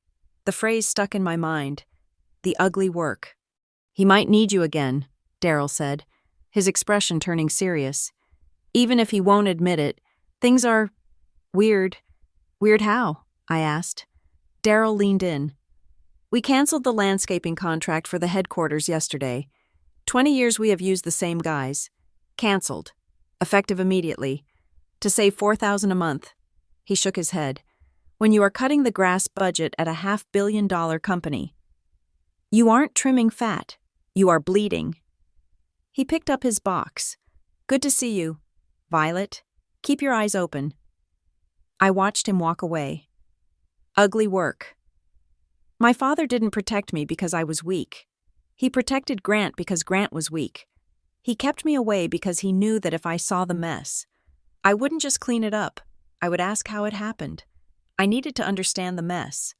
The phrase stuck in my mind. The ugly work. "He might need you again," Daryl said, his expression turning serious. "Even if he won't admit it, things are weird." "Weird how?" I asked. Daryl leaned in. "We canceled the landscaping contract for the headquarters yesterday. 20 years we have used the same guys. Canceled. Effective immediately. To save $4,000 a month." He shook his head. "When you are cutting the grass budget at a $500 million company. You aren't trimming fat. You are bleeding." He picked up his box. "Good to see you, Violet. Keep your eyes open." I watched him walk away. Ugly work. My father didn't protect me because I was weak. He protected Grant because Grant was weak. He kept me away because he knew that if I saw the mess, I wouldn't just clean it up. I would ask how it happened. I needed to understand the mess.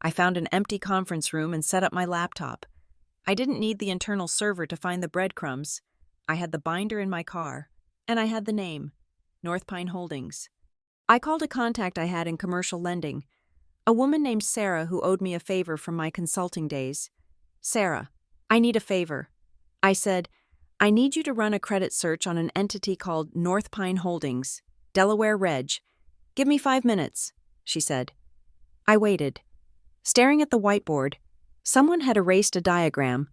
I found an empty conference room and set up my laptop. I didn't need the internal server to find the breadcrumbs. I had the binder in my car, and I had the name, North Pine Holdings. I called a contact I had in commercial lending, a woman named Sarah who owed me a favor from my consulting days. "Sarah, I need a favor." I said, "I need you to run a credit search on an entity called North Pine Holdings, Delaware Reg. Give me 5 minutes," she said. I waited. Staring at the whiteboard, someone had erased a diagram,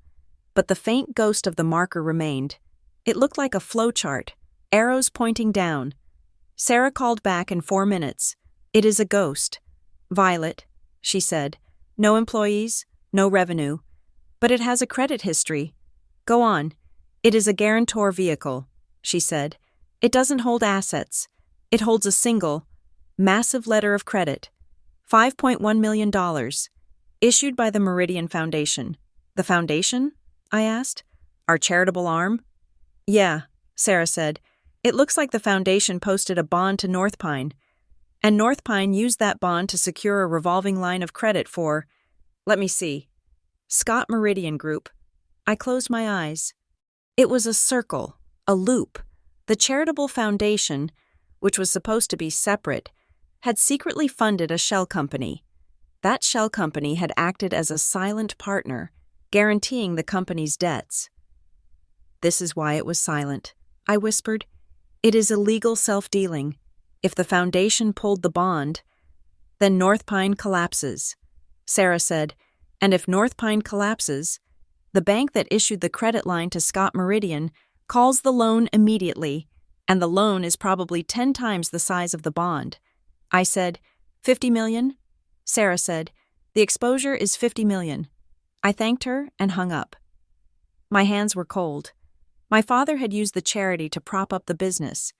but the faint ghost of the marker remained. It looked like a flowchart, arrows pointing down. Sarah called back in 4 minutes. "It is a ghost. Violet," she said. "No employees, no revenue. But it has a credit history. Go on. It is a guarantor vehicle," she said. "It doesn't hold assets. It holds a single, massive letter of credit. $5.1 million. Issued by the Meridian Foundation." "The foundation?" I asked. "Our charitable arm?" "Yeah," Sarah said. "It looks like the foundation posted a bond to North Pine, and North Pine used that bond to secure a revolving line of credit for, let me see, Scott Meridian Group." I closed my eyes. It was a circle, a loop. The charitable foundation, which was supposed to be separate, had secretly funded a shell company. That shell company had acted as a silent partner, guaranteeing the company's debts. "This is why it was silent," I whispered. "It is illegal self-dealing. If the foundation pulled the bond, then North Pine collapses." Sarah said, "And if North Pine collapses, the bank that issued the credit line to Scott Meridian calls the loan immediately, and the loan is probably 10 times the size of the bond." I said, "50 million?" Sarah said, "The exposure is 50 million. I thanked her and hung up. My hands were cold. My father had used the charity to prop up the business.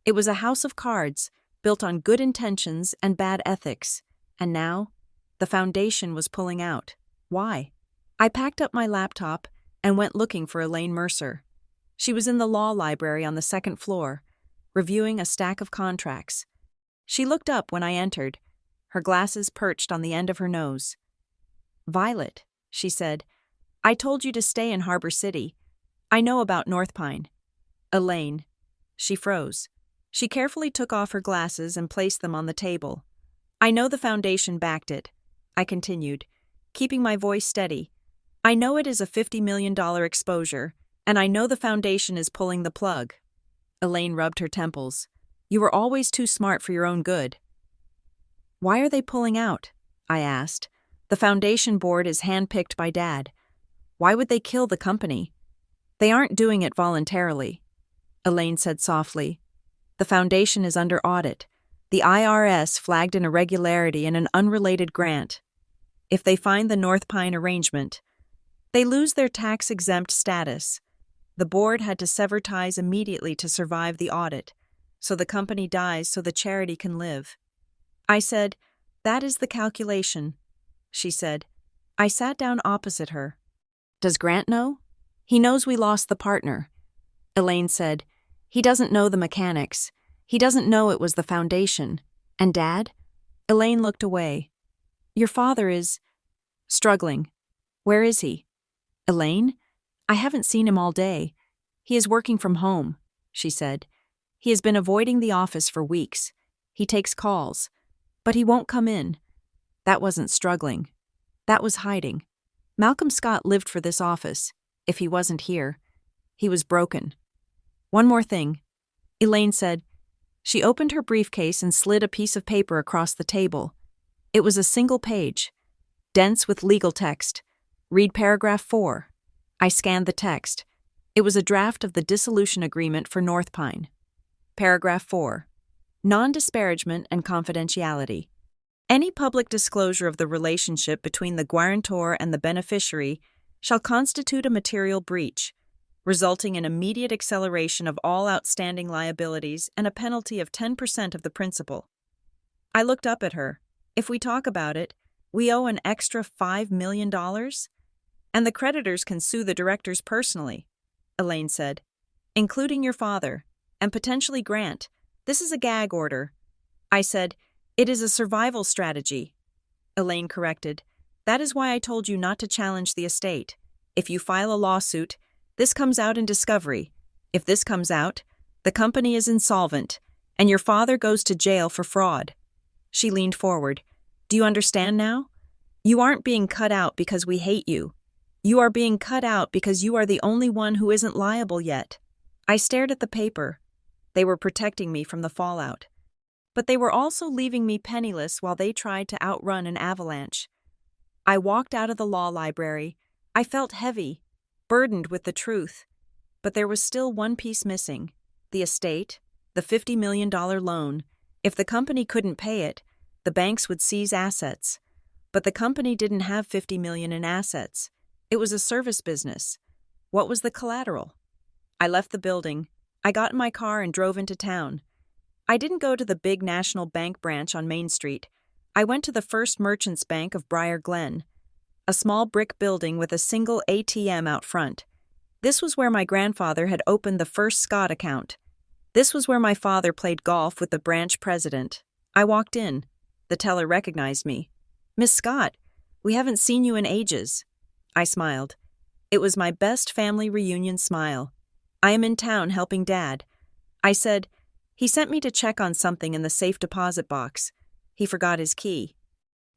It was a house of cards, built on good intentions and bad ethics, and now the foundation was pulling out. Why? I packed up my laptop and went looking for Elaine Mercer. She was in the law library on the 2nd floor, reviewing a stack of contracts. She looked up when I entered, her glasses perched on the end of her nose. "Violet," she said, "I told you to stay in Harbor City. I know about North Pine." "Elaine." She froze. She carefully took off her glasses and placed them on the table. "I know the foundation backed it," I continued, keeping my voice steady. "I know it is a $50 million exposure, and I know the foundation is pulling the plug." Elaine rubbed her temples. "You were always too smart for your own good." "Why are they pulling out?" I asked. "The foundation board is handpicked by Dad. Why would they kill the company?" They aren't doing it voluntarily, Elaine said softly. The foundation is under audit. The IRS flagged an irregularity in an unrelated grant. If they find the North Pine arrangement, they lose their tax-exempt status. The board had to sever ties immediately to survive the audit, so the company dies so the charity can live. I said, "That is the calculation," she said. I sat down opposite her. "Does Grant know?" "He knows we lost the partner." Elaine said, "He doesn't know the mechanics. He doesn't know it was the foundation. And Dad?" Elaine looked away. "Your father is struggling. Where is he?" "Elaine? I haven't seen him all day. He is working from home," she said. "He has been avoiding the office for weeks. He takes calls. But he won't come in." That wasn't struggling. That was hiding. Malcolm Scott lived for this office. If he wasn't here, he was broken. "One more thing," Elaine said. She opened her briefcase and slid a piece of paper across the table. It was a single page, dense with legal text. "Read paragraph 4. I scanned the text. It was a draft of the dissolution agreement for North Pine. Paragraph 4. Non-disparagement and confidentiality. Any public disclosure of the relationship between the guarantor and the beneficiary shall constitute a material breach, resulting in immediate acceleration of all outstanding liabilities and a penalty of 10% of the principal." I looked up at her. "If we talk about it, we owe an extra $5 million? And the creditors can sue the directors personally," Elaine said, "including your father, and potentially Grant. This is a gag order." I said, "It is a survival strategy." Elaine corrected, "That is why I told you not to challenge the estate. If you file a lawsuit, this comes out in discovery. If this comes out, the company is insolvent, and your father goes to jail for fraud." She leaned forward. "Do you understand now? You aren't being cut out because we hate you. You are being cut out because you are the only one who isn't liable yet." I stared at the paper. They were protecting me from the fallout. But they were also leaving me penniless while they tried to outrun an avalanche. I walked out of the law library. I felt heavy, burdened with the truth. But there was still one piece missing: the estate, the $50 million loan. If the company couldn't pay it, the banks would seize assets. But the company didn't have $50 million in assets. It was a service business. What was the collateral? I left the building. I got in my car and drove into town. I didn't go to the big National Bank branch on Main Street. I went to the First Merchants Bank of Briar Glen, a small brick building with a single ATM out front. This was where my grandfather had opened the first Scott account. This was where my father played golf with the branch president. I walked in. The teller recognized me. "Miss Scott, we haven't seen you in ages." I smiled. It was my best family reunion smile. "I am in town helping Dad." I said, "He sent me to check on something in the safe deposit box. He forgot his key."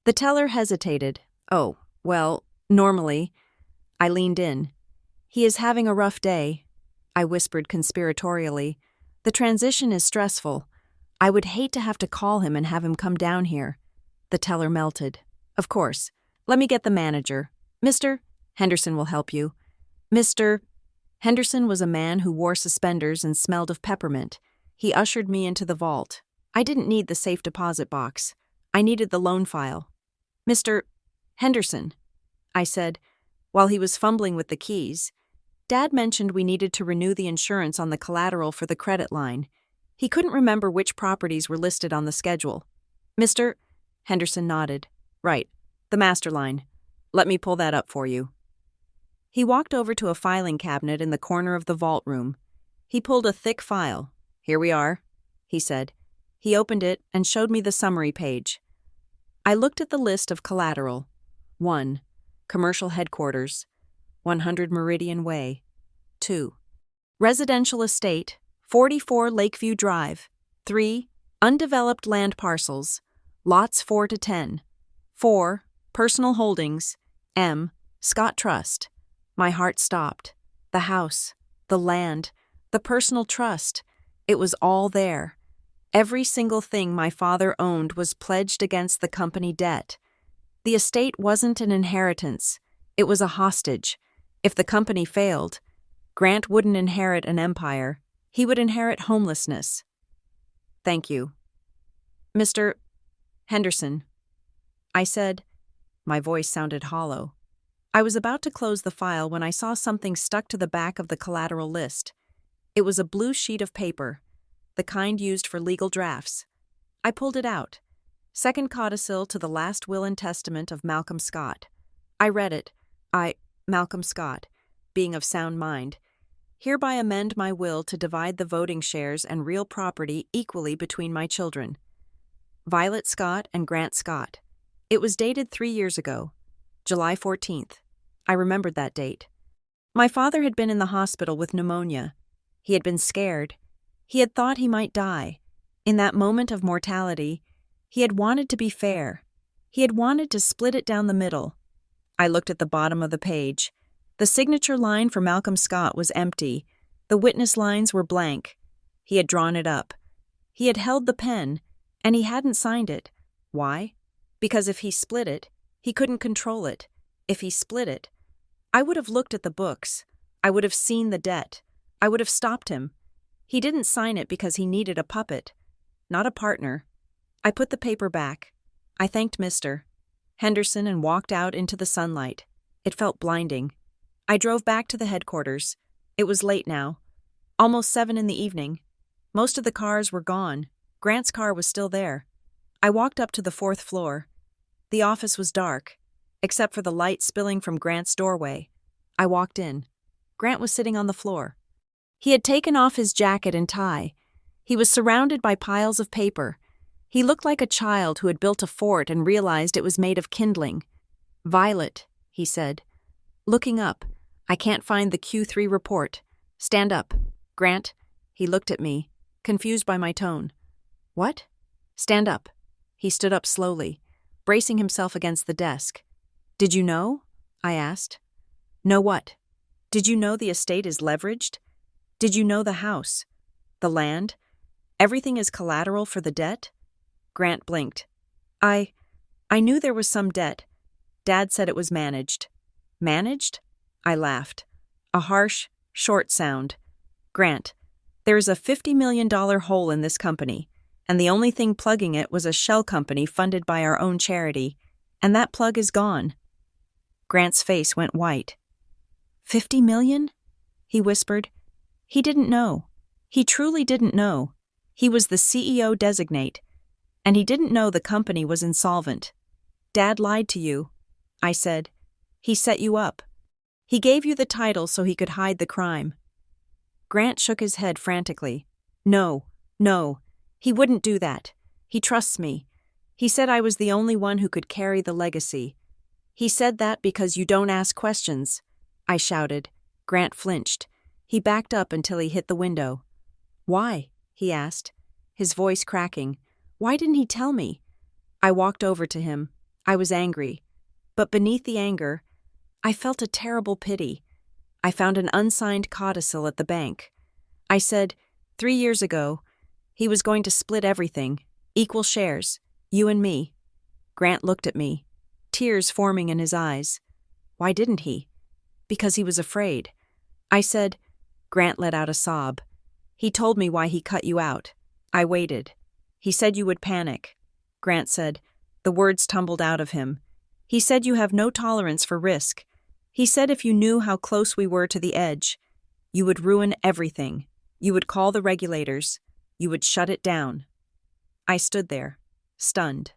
The teller hesitated. "Oh, well, normally." I leaned in. "He is having a rough day," I whispered conspiratorially. "The transition is stressful. I would hate to have to call him and have him come down here." The teller melted. "Of course. Let me get the manager. Mr. Henderson will help you." Mr. Henderson was a man who wore suspenders and smelled of peppermint. He ushered me into the vault. I didn't need the safe deposit box. I needed the loan file. "Mr. Henderson," I said, while he was fumbling with the keys. "Dad mentioned we needed to renew the insurance on the collateral for the credit line. He couldn't remember which properties were listed on the schedule." Mr. Henderson nodded. "Right, the master line. Let me pull that up for you." He walked over to a filing cabinet in the corner of the vault room. He pulled a thick file. "Here we are," he said. He opened it and showed me the summary page. I looked at the list of collateral. 1. Commercial headquarters, 100 Meridian Way. 2. Residential estate, 44 Lakeview Drive. 3. Undeveloped land parcels, lots 4 to 10. 4. Personal holdings, M. Scott Trust. My heart stopped. The house, the land, the personal trust. It was all there. Every single thing my father owned was pledged against the company debt. The estate wasn't an inheritance. It was a hostage. If the company failed, Grant wouldn't inherit an empire. He would inherit homelessness. Thank you. Mr. Henderson, I said. My voice sounded hollow. I was about to close the file when I saw something stuck to the back of the collateral list. It was a blue sheet of paper, the kind used for legal drafts. I pulled it out. Second codicil to the last will and testament of Malcolm Scott. I read it. Malcolm Scott, being of sound mind, hereby amend my will to divide the voting shares and real property equally between my children, Violet Scott and Grant Scott. It was dated 3 years ago, July 14th. I remembered that date. My father had been in the hospital with pneumonia. He had been scared. He had thought he might die. In that moment of mortality, he had wanted to be fair. He had wanted to split it down the middle. I looked at the bottom of the page. The signature line for Malcolm Scott was empty. The witness lines were blank. He had drawn it up. He had held the pen, and he hadn't signed it. Why? Because if he split it, he couldn't control it. If he split it, I would have looked at the books. I would have seen the debt. I would have stopped him. He didn't sign it because he needed a puppet, not a partner. I put the paper back. I thanked Mr. Henderson and walked out into the sunlight. It felt blinding. I drove back to the headquarters. It was late now, almost 7 in the evening. Most of the cars were gone. Grant's car was still there. I walked up to the 4th floor. The office was dark, except for the light spilling from Grant's doorway. I walked in. Grant was sitting on the floor. He had taken off his jacket and tie. He was surrounded by piles of paper. He looked like a child who had built a fort and realized it was made of kindling. "Violet," he said. Looking up, "I can't find the Q3 report. Stand up." "Grant." He looked at me, confused by my tone. "What?" "Stand up." He stood up slowly, bracing himself against the desk. "Did you know?" I asked. "Know what?" "Did you know the estate is leveraged? Did you know the house? The land? Everything is collateral for the debt?" Grant blinked. I knew there was some debt. Dad said it was managed." "Managed?" I laughed. A harsh, short sound. "Grant, there is a $50 million hole in this company, and the only thing plugging it was a shell company funded by our own charity, and that plug is gone." Grant's face went white. "$50 million?" he whispered. He didn't know. He truly didn't know. He was the CEO designate, and he didn't know the company was insolvent. "Dad lied to you," I said. "He set you up. He gave you the title so he could hide the crime." Grant shook his head frantically. No, he wouldn't do that. He trusts me. He said I was the only one who could carry the legacy. He said that because you don't ask questions," I shouted. Grant flinched. He backed up until he hit the window. "Why?" he asked, his voice cracking. "Why didn't he tell me?" I walked over to him. I was angry. But beneath the anger, I felt a terrible pity. I found an unsigned codicil at the bank. I said, 3 years ago, he was going to split everything, equal shares, you and me. Grant looked at me, tears forming in his eyes. Why didn't he? Because he was afraid. I said, Grant let out a sob. He told me why he cut you out. I waited. He said you would panic. Grant said, the words tumbled out of him. He said you have no tolerance for risk. He said if you knew how close we were to the edge, you would ruin everything. You would call the regulators. You would shut it down. I stood there, stunned.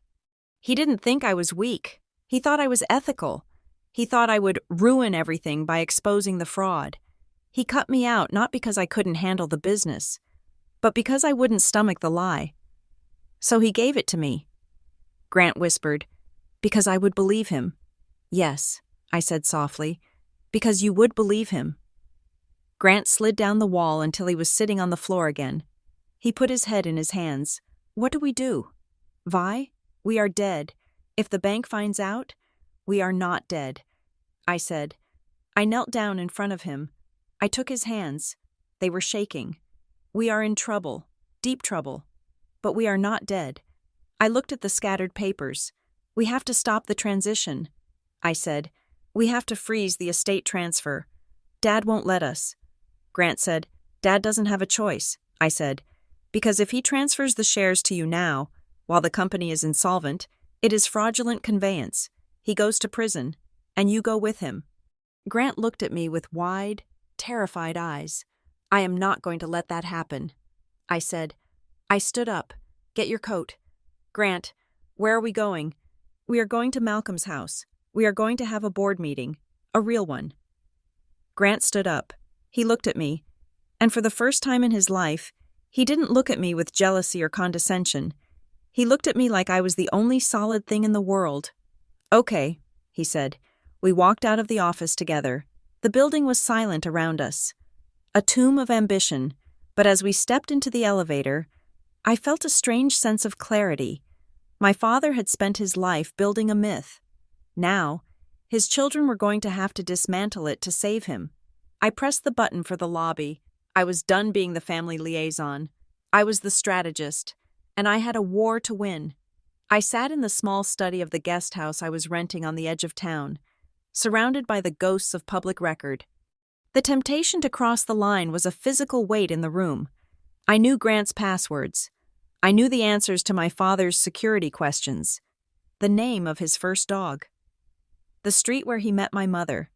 He didn't think I was weak. He thought I was ethical. He thought I would ruin everything by exposing the fraud. He cut me out not because I couldn't handle the business, but because I wouldn't stomach the lie. So he gave it to me. Grant whispered, because I would believe him. Yes, I said softly, because you would believe him. Grant slid down the wall until he was sitting on the floor again. He put his head in his hands. What do we do? Vi, we are dead. If the bank finds out, we are not dead, I said. I knelt down in front of him. I took his hands. They were shaking. We are in trouble, deep trouble, but we are not dead. I looked at the scattered papers. We have to stop the transition, I said. We have to freeze the estate transfer. Dad won't let us. Grant said, "Dad doesn't have a choice," I said, "because if he transfers the shares to you now, while the company is insolvent, it is fraudulent conveyance. He goes to prison, and you go with him." Grant looked at me with wide, terrified eyes. "I am not going to let that happen," I said. I stood up. "Get your coat." "Grant, where are we going?" "We are going to Malcolm's house. We are going to have a board meeting. A real one." Grant stood up. He looked at me, and for the first time in his life, he didn't look at me with jealousy or condescension. He looked at me like I was the only solid thing in the world. "Okay," he said. We walked out of the office together. The building was silent around us. A tomb of ambition, but as we stepped into the elevator, I felt a strange sense of clarity. My father had spent his life building a myth. Now, his children were going to have to dismantle it to save him. I pressed the button for the lobby. I was done being the family liaison. I was the strategist, and I had a war to win. I sat in the small study of the guest house I was renting on the edge of town, surrounded by the ghosts of public record. The temptation to cross the line was a physical weight in the room. I knew Grant's passwords. I knew the answers to my father's security questions. The name of his first dog. The street where he met my mother.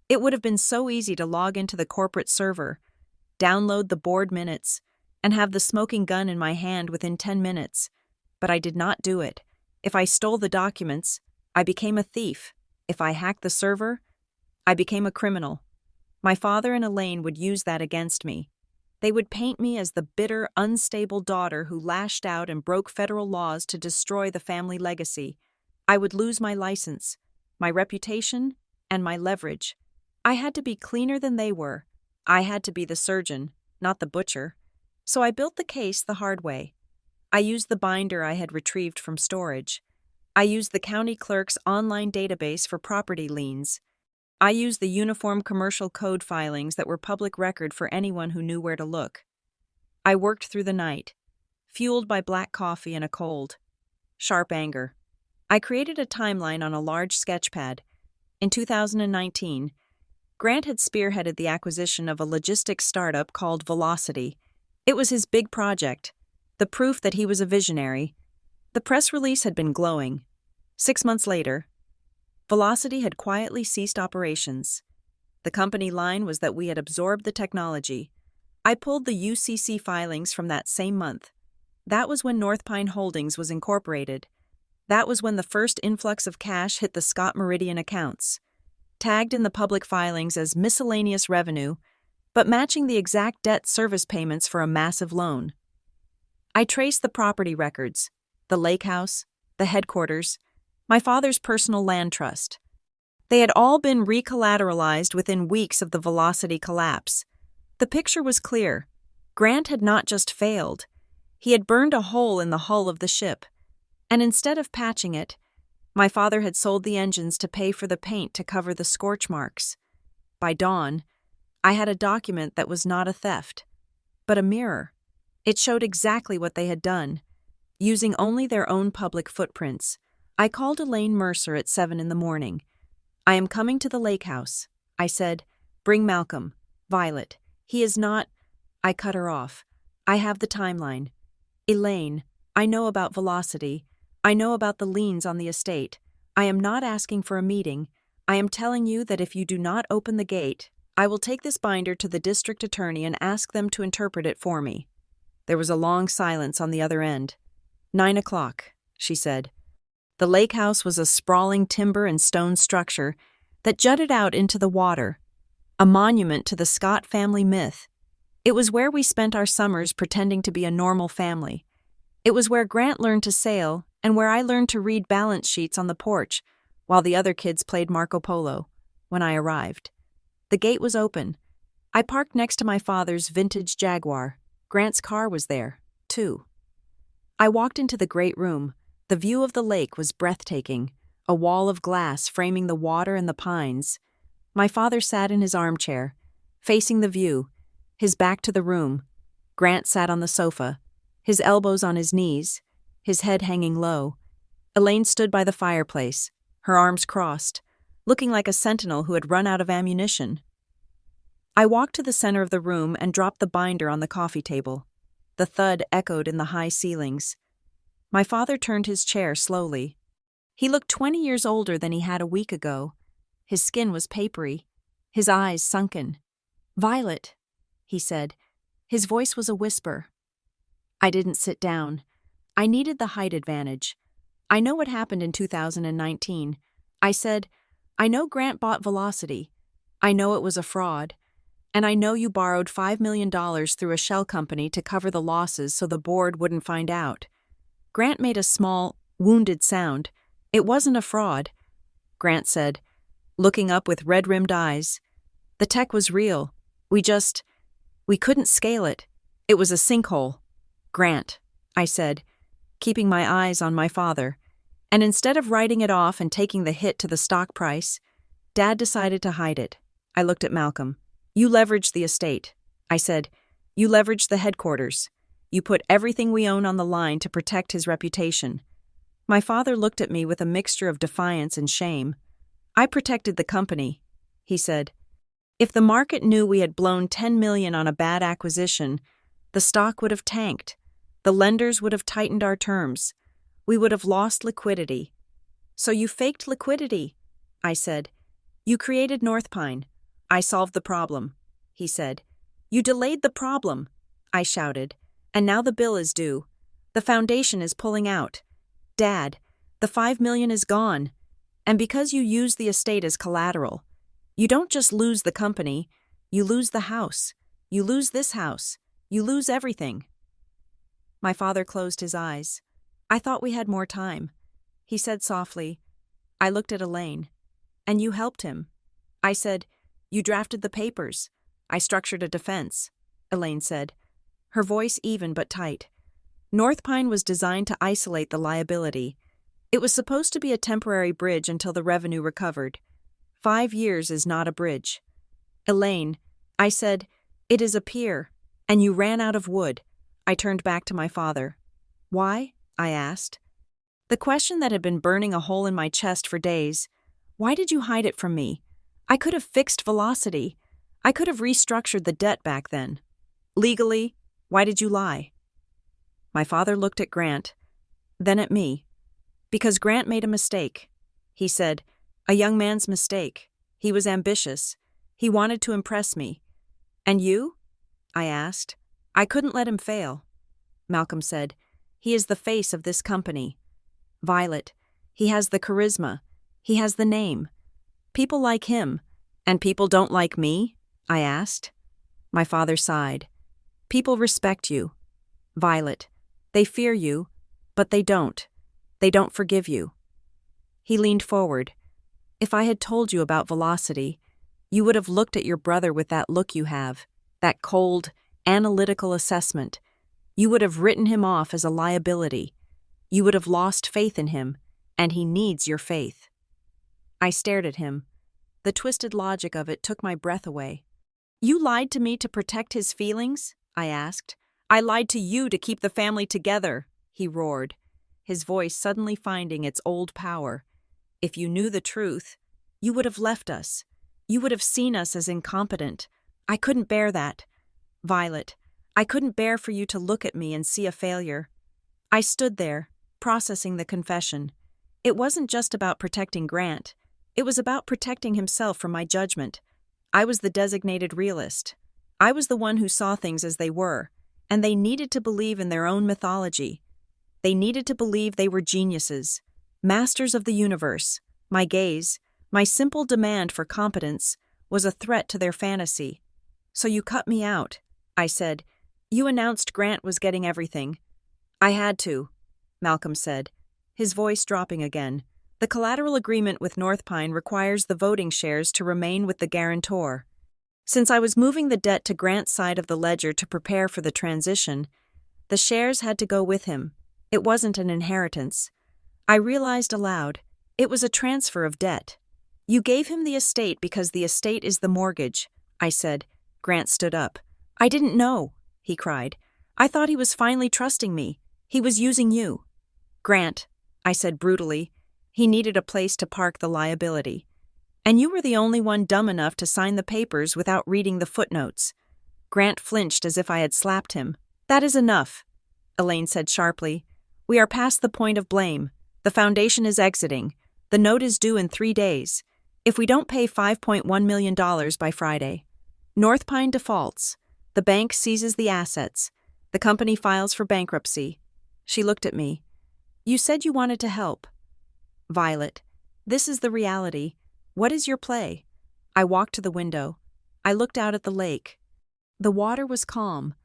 It would have been so easy to log into the corporate server, download the board minutes, and have the smoking gun in my hand within 10 minutes. But I did not do it. If I stole the documents, I became a thief. If I hacked the server, I became a criminal. My father and Elaine would use that against me. They would paint me as the bitter, unstable daughter who lashed out and broke federal laws to destroy the family legacy. I would lose my license, my reputation, and my leverage. I had to be cleaner than they were. I had to be the surgeon, not the butcher. So I built the case the hard way. I used the binder I had retrieved from storage. I used the county clerk's online database for property liens. I used the Uniform Commercial Code filings that were public record for anyone who knew where to look. I worked through the night, fueled by black coffee and a cold. Sharp anger. I created a timeline on a large sketchpad. In 2019, Grant had spearheaded the acquisition of a logistics startup called Velocity. It was his big project, the proof that he was a visionary. The press release had been glowing. 6 months later, Velocity had quietly ceased operations. The company line was that we had absorbed the technology. I pulled the UCC filings from that same month. That was when North Pine Holdings was incorporated. That was when the first influx of cash hit the Scott Meridian accounts, tagged in the public filings as miscellaneous revenue, but matching the exact debt service payments for a massive loan. I traced the property records, the lake house, the headquarters, my father's personal land trust. They had all been recollateralized within weeks of the Velocity collapse. The picture was clear. Grant had not just failed. He had burned a hole in the hull of the ship. And instead of patching it, my father had sold the engines to pay for the paint to cover the scorch marks. By dawn, I had a document that was not a theft, but a mirror. It showed exactly what they had done, using only their own public footprints. I called Elaine Mercer at 7 in the morning. "I am coming to the lake house," I said. "Bring Malcolm. Violet. He is not—" I cut her off. "I have the timeline. Elaine, I know about Velocity. I know about the liens on the estate. I am not asking for a meeting. I am telling you that if you do not open the gate, I will take this binder to the district attorney and ask them to interpret it for me." There was a long silence on the other end. 9 o'clock, she said. The lake house was a sprawling timber and stone structure that jutted out into the water, a monument to the Scott family myth. It was where we spent our summers pretending to be a normal family. It was where Grant learned to sail and where I learned to read balance sheets on the porch while the other kids played Marco Polo when I arrived. The gate was open. I parked next to my father's vintage Jaguar. Grant's car was there, too. I walked into the great room. The view of the lake was breathtaking, a wall of glass framing the water and the pines. My father sat in his armchair, facing the view, his back to the room. Grant sat on the sofa, his elbows on his knees, his head hanging low. Elaine stood by the fireplace, her arms crossed, looking like a sentinel who had run out of ammunition. I walked to the center of the room and dropped the binder on the coffee table. The thud echoed in the high ceilings. My father turned his chair slowly. He looked 20 years older than he had a week ago. His skin was papery, his eyes sunken. "Violet," he said. His voice was a whisper. I didn't sit down. I needed the height advantage. "I know what happened in 2019. I said, "I know Grant bought Velocity. I know it was a fraud. And I know you borrowed $5 million through a shell company to cover the losses so the board wouldn't find out." Grant made a small, wounded sound. "It wasn't a fraud," Grant said, looking up with red-rimmed eyes. "The tech was real. We couldn't scale it. It was a sinkhole." "Grant," I said, keeping my eyes on my father. And instead of writing it off and taking the hit to the stock price, Dad decided to hide it. I looked at Malcolm. "You leveraged the estate," I said. "You leveraged the headquarters. You put everything we own on the line to protect his reputation." My father looked at me with a mixture of defiance and shame. "I protected the company," he said. "If the market knew we had blown $10 million on a bad acquisition, the stock would have tanked. The lenders would have tightened our terms. We would have lost liquidity." "So you faked liquidity," I said. "You created North Pine. I solved the problem," he said. "You delayed the problem," I shouted. "And now the bill is due. The foundation is pulling out. Dad, the $5 million is gone. And because you used the estate as collateral, you don't just lose the company, you lose the house. You lose this house. You lose everything." My father closed his eyes. "I thought we had more time," he said softly. I looked at Elaine. "And you helped him." I said, "You drafted the papers. I structured a defense," Elaine said, her voice even but tight. "North Pine was designed to isolate the liability. It was supposed to be a temporary bridge until the revenue recovered. 5 years is not a bridge." "Elaine," I said, "it is a pier, and you ran out of wood." I turned back to my father. "Why?" I asked. The question that had been burning a hole in my chest for days. "Why did you hide it from me? I could have fixed Velocity. I could have restructured the debt back then. Legally, why did you lie?" My father looked at Grant, then at me. "Because Grant made a mistake," he said. "A young man's mistake. He was ambitious. He wanted to impress me." "And you?" I asked. "I couldn't let him fail." Malcolm said, "He is the face of this company. Violet, he has the charisma. He has the name. People like him. And people don't like me?" I asked. My father sighed. "People respect you, Violet. They fear you, but they don't. They don't forgive you." He leaned forward. "If I had told you about Velocity, you would have looked at your brother with that look you have, that cold, analytical assessment. You would have written him off as a liability. You would have lost faith in him, and he needs your faith." I stared at him. The twisted logic of it took my breath away. "You lied to me to protect his feelings?" I asked. "I lied to you to keep the family together," he roared, his voice suddenly finding its old power. "If you knew the truth, you would have left us. You would have seen us as incompetent. I couldn't bear that. Violet, I couldn't bear for you to look at me and see a failure." I stood there, processing the confession. It wasn't just about protecting Grant. It was about protecting himself from my judgment. I was the designated realist. I was the one who saw things as they were, and they needed to believe in their own mythology. They needed to believe they were geniuses, masters of the universe. My gaze, my simple demand for competence, was a threat to their fantasy. "So you cut me out," I said. "You announced Grant was getting everything." "I had to," Malcolm said, his voice dropping again. "The collateral agreement with North Pine requires the voting shares to remain with the guarantor. Since I was moving the debt to Grant's side of the ledger to prepare for the transition, the shares had to go with him. It wasn't an inheritance. I realized aloud, it was a transfer of debt. "You gave him the estate because the estate is the mortgage," I said. Grant stood up. "I didn't know," he cried. "I thought he was finally trusting me. He was using you." "Grant," I said brutally. He needed a place to park the liability. And you were the only one dumb enough to sign the papers without reading the footnotes. Grant flinched as if I had slapped him. That is enough, Elaine said sharply. We are past the point of blame. The foundation is exiting. The note is due in 3 days. If we don't pay $5.1 million by Friday. North Pine defaults. The bank seizes the assets. The company files for bankruptcy. She looked at me. You said you wanted to help. Violet, this is the reality. What is your play? I walked to the window. I looked out at the lake. The water was calm,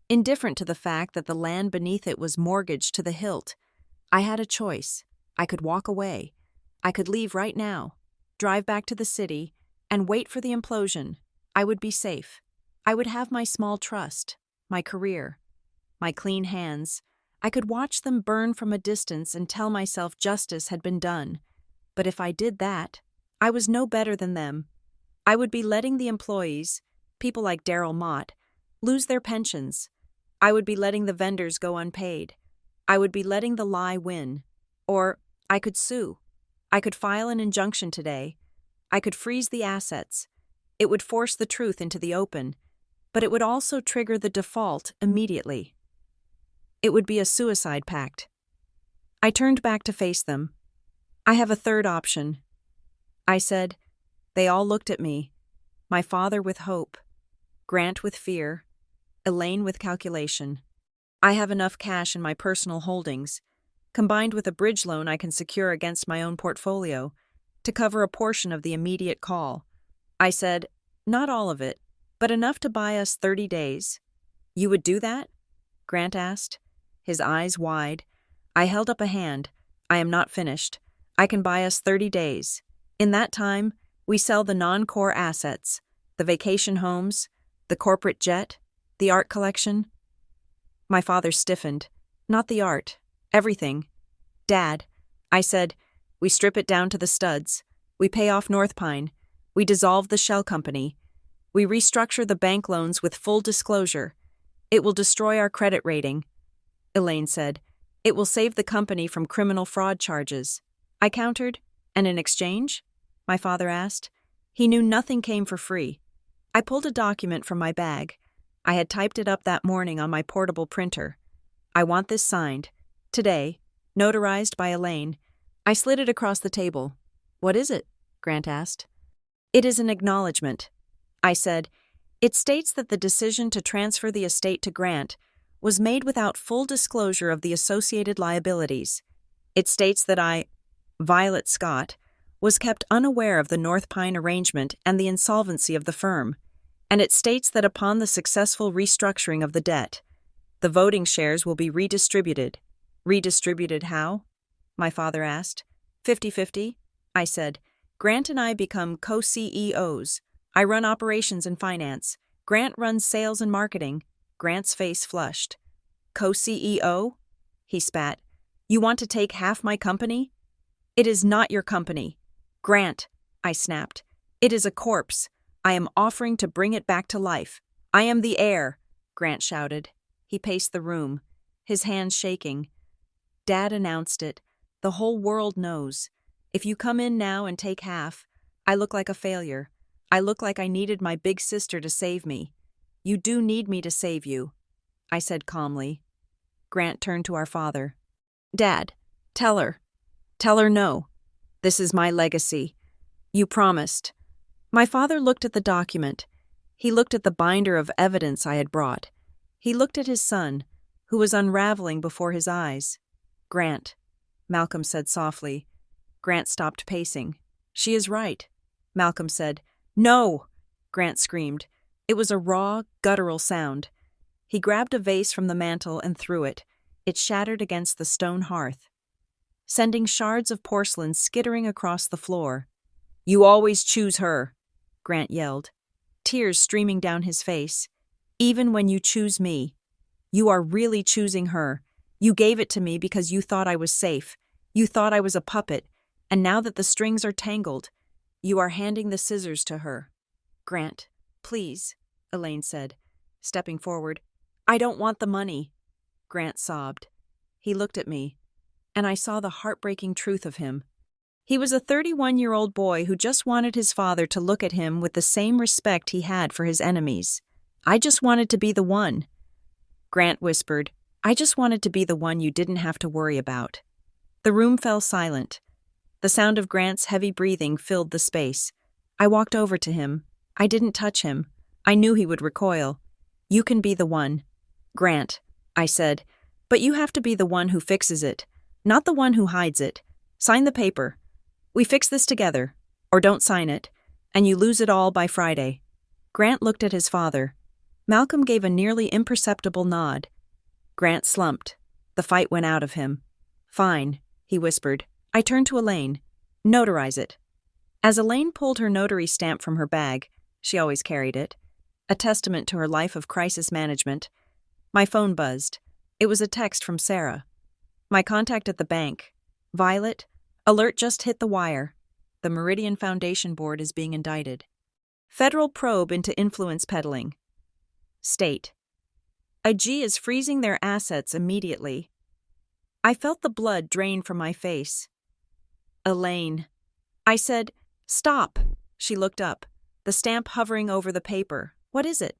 indifferent to the fact that the land beneath it was mortgaged to the hilt. I had a choice. I could walk away. I could leave right now, drive back to the city, and wait for the implosion. I would be safe. I would have my small trust, my career, my clean hands. I could watch them burn from a distance and tell myself justice had been done. But if I did that, I was no better than them. I would be letting the employees, people like Daryl Mott, lose their pensions. I would be letting the vendors go unpaid. I would be letting the lie win. Or I could sue. I could file an injunction today. I could freeze the assets. It would force the truth into the open, but it would also trigger the default immediately. It would be a suicide pact. I turned back to face them. I have a third option. I said. They all looked at me. My father with hope, Grant with fear, Elaine with calculation. I have enough cash in my personal holdings, combined with a bridge loan I can secure against my own portfolio, to cover a portion of the immediate call. I said, not all of it, but enough to buy us 30 days. You would do that? Grant asked, his eyes wide. I held up a hand. I am not finished. I can buy us 30 days. In that time, we sell the non-core assets, the vacation homes, the corporate jet, the art collection. My father stiffened. Not the art. Everything. Dad, I said, we strip it down to the studs. We pay off North Pine. We dissolve the shell company. We restructure the bank loans with full disclosure. It will destroy our credit rating. Elaine said, it will save the company from criminal fraud charges. I countered, and in exchange? My father asked. He knew nothing came for free. I pulled a document from my bag. I had typed it up that morning on my portable printer. I want this signed. Today, notarized by Elaine. I slid it across the table. What is it? Grant asked. It is an acknowledgement. I said, it states that the decision to transfer the estate to Grant was made without full disclosure of the associated liabilities. It states that I, Violet Scott, was kept unaware of the North Pine arrangement and the insolvency of the firm, and it states that upon the successful restructuring of the debt, the voting shares will be redistributed. Redistributed how? My father asked. 50-50? I said. Grant and I become co-CEOs. I run operations and finance. Grant runs sales and marketing. Grant's face flushed. Co-CEO? He spat. You want to take half my company? It is not your company. Grant, I snapped. It is a corpse. I am offering to bring it back to life. I am the heir, Grant shouted. He paced the room, his hands shaking. Dad announced it. The whole world knows. If you come in now and take half, I look like a failure. I look like I needed my big sister to save me. You do need me to save you, I said calmly. Grant turned to our father. Dad, tell her. Tell her no. This is my legacy. You promised. My father looked at the document. He looked at the binder of evidence I had brought. He looked at his son, who was unraveling before his eyes. Grant, Malcolm said softly. Grant stopped pacing. She is right, Malcolm said. No! Grant screamed. It was a raw, guttural sound. He grabbed a vase from the mantel and threw it. It shattered against the stone hearth, sending shards of porcelain skittering across the floor. You always choose her, Grant yelled, tears streaming down his face. Even when you choose me, you are really choosing her. You gave it to me because you thought I was safe. You thought I was a puppet, and now that the strings are tangled, you are handing the scissors to her. Grant, please, Elaine said, stepping forward. I don't want the money, Grant sobbed. He looked at me, and I saw the heartbreaking truth of him. He was a 31-year-old boy who just wanted his father to look at him with the same respect he had for his enemies. "I just wanted to be the one," Grant whispered. "I just wanted to be the one you didn't have to worry about." The room fell silent. The sound of Grant's heavy breathing filled the space. I walked over to him. I didn't touch him. I knew he would recoil. "You can be the one, Grant," I said, "but you have to be the one who fixes it, not the one who hides it. Sign the paper. We fix this together, or don't sign it, and you lose it all by Friday." Grant looked at his father. Malcolm gave a nearly imperceptible nod. Grant slumped. The fight went out of him. "Fine," he whispered. I turned to Elaine. "Notarize it." As Elaine pulled her notary stamp from her bag, she always carried it, a testament to her life of crisis management, my phone buzzed. It was a text from Sarah. "My contact at the bank. Violet, alert just hit the wire. The Meridian Foundation Board is being indicted. Federal probe into influence peddling. State. IG is freezing their assets immediately." I felt the blood drain from my face. "Elaine." I said, "Stop." She looked up, the stamp hovering over the paper. "What is it?"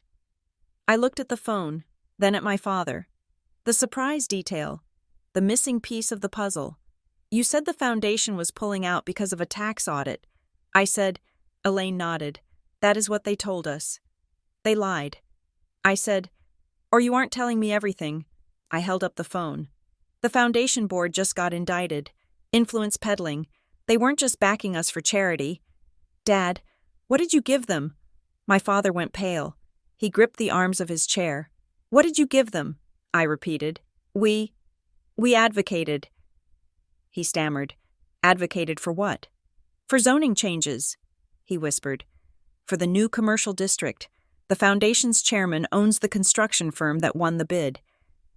I looked at the phone, then at my father. "The surprise detail. The missing piece of the puzzle. You said the foundation was pulling out because of a tax audit." I said. Elaine nodded. "That is what they told us. They lied." I said, "Or you aren't telling me everything." I held up the phone. "The foundation board just got indicted. Influence peddling. They weren't just backing us for charity." "Dad, what did you give them?" My father went pale. He gripped the arms of his chair. "What did you give them?" I repeated. We advocated." He stammered. "Advocated for what?" "For zoning changes," he whispered. "For the new commercial district. The foundation's chairman owns the construction firm that won the bid.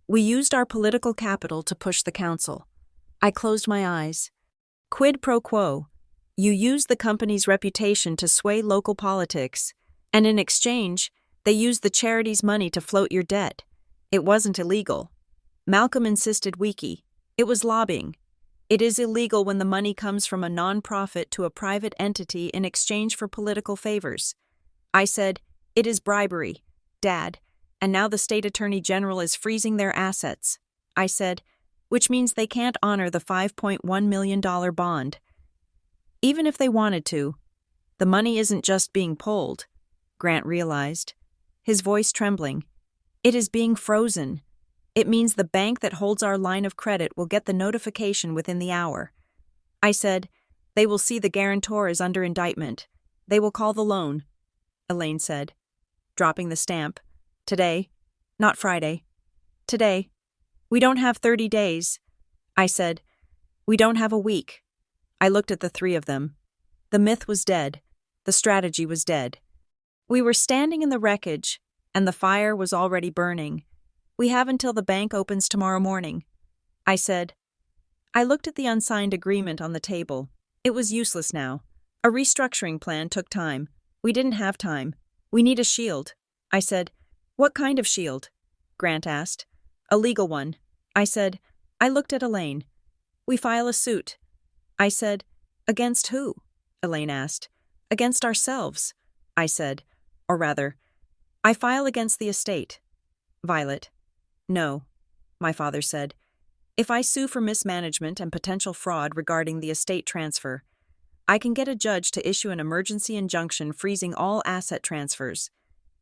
We used our political capital to push the council." I closed my eyes. "Quid pro quo. You used the company's reputation to sway local politics, and in exchange, they used the charity's money to float your debt. It wasn't illegal." Malcolm insisted weaky. "It was lobbying. It is illegal when the money comes from a non-profit to a private entity in exchange for political favors." I said, "It is bribery, Dad, and now the state attorney general is freezing their assets." I said, "Which means they can't honor the $5.1 million bond. Even if they wanted to, the money isn't just being pulled," Grant realized, his voice trembling. "It is being frozen. It means the bank that holds our line of credit will get the notification within the hour." I said, "They will see the guarantor is under indictment. They will call the loan." Elaine said, dropping the stamp. "Today, not Friday. Today. We don't have 30 days. I said, "We don't have a week." I looked at the three of them. The myth was dead. The strategy was dead. We were standing in the wreckage, and the fire was already burning. "We have until the bank opens tomorrow morning," I said. I looked at the unsigned agreement on the table. It was useless now. A restructuring plan took time. We didn't have time. "We need a shield," I said. "What kind of shield?" Grant asked. "A legal one," I said. I looked at Elaine. "We file a suit." I said. "Against who?" Elaine asked. "Against ourselves," I said. "Or rather, I file against the estate." "Violet." "No," my father said. "If I sue for mismanagement and potential fraud regarding the estate transfer, I can get a judge to issue an emergency injunction freezing all asset transfers.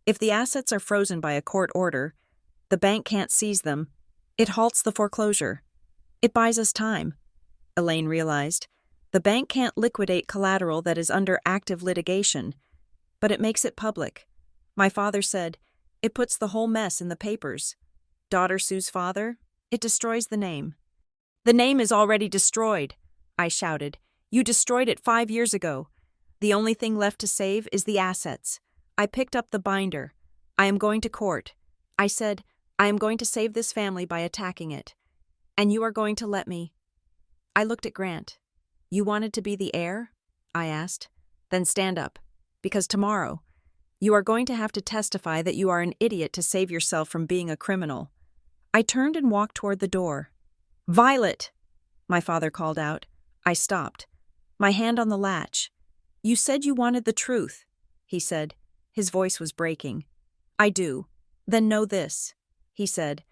If the assets are frozen by a court order, the bank can't seize them. It halts the foreclosure. It buys us time." Elaine realized. The bank can't liquidate collateral that is under active litigation, but it makes it public. My father said, "It puts the whole mess in the papers. Daughter sues father. It destroys the name." "The name is already destroyed," I shouted. "You destroyed it 5 years ago. The only thing left to save is the assets." I picked up the binder. "I am going to court." I said, "I am going to save this family by attacking it. And you are going to let me." I looked at Grant. "You wanted to be the heir?" I asked. "Then stand up. Because tomorrow, you are going to have to testify that you are an idiot to save yourself from being a criminal." I turned and walked toward the door. "Violet!" my father called out. I stopped. my hand on the latch. "You said you wanted the truth," he said. His voice was breaking. "I do. Then know this," he said.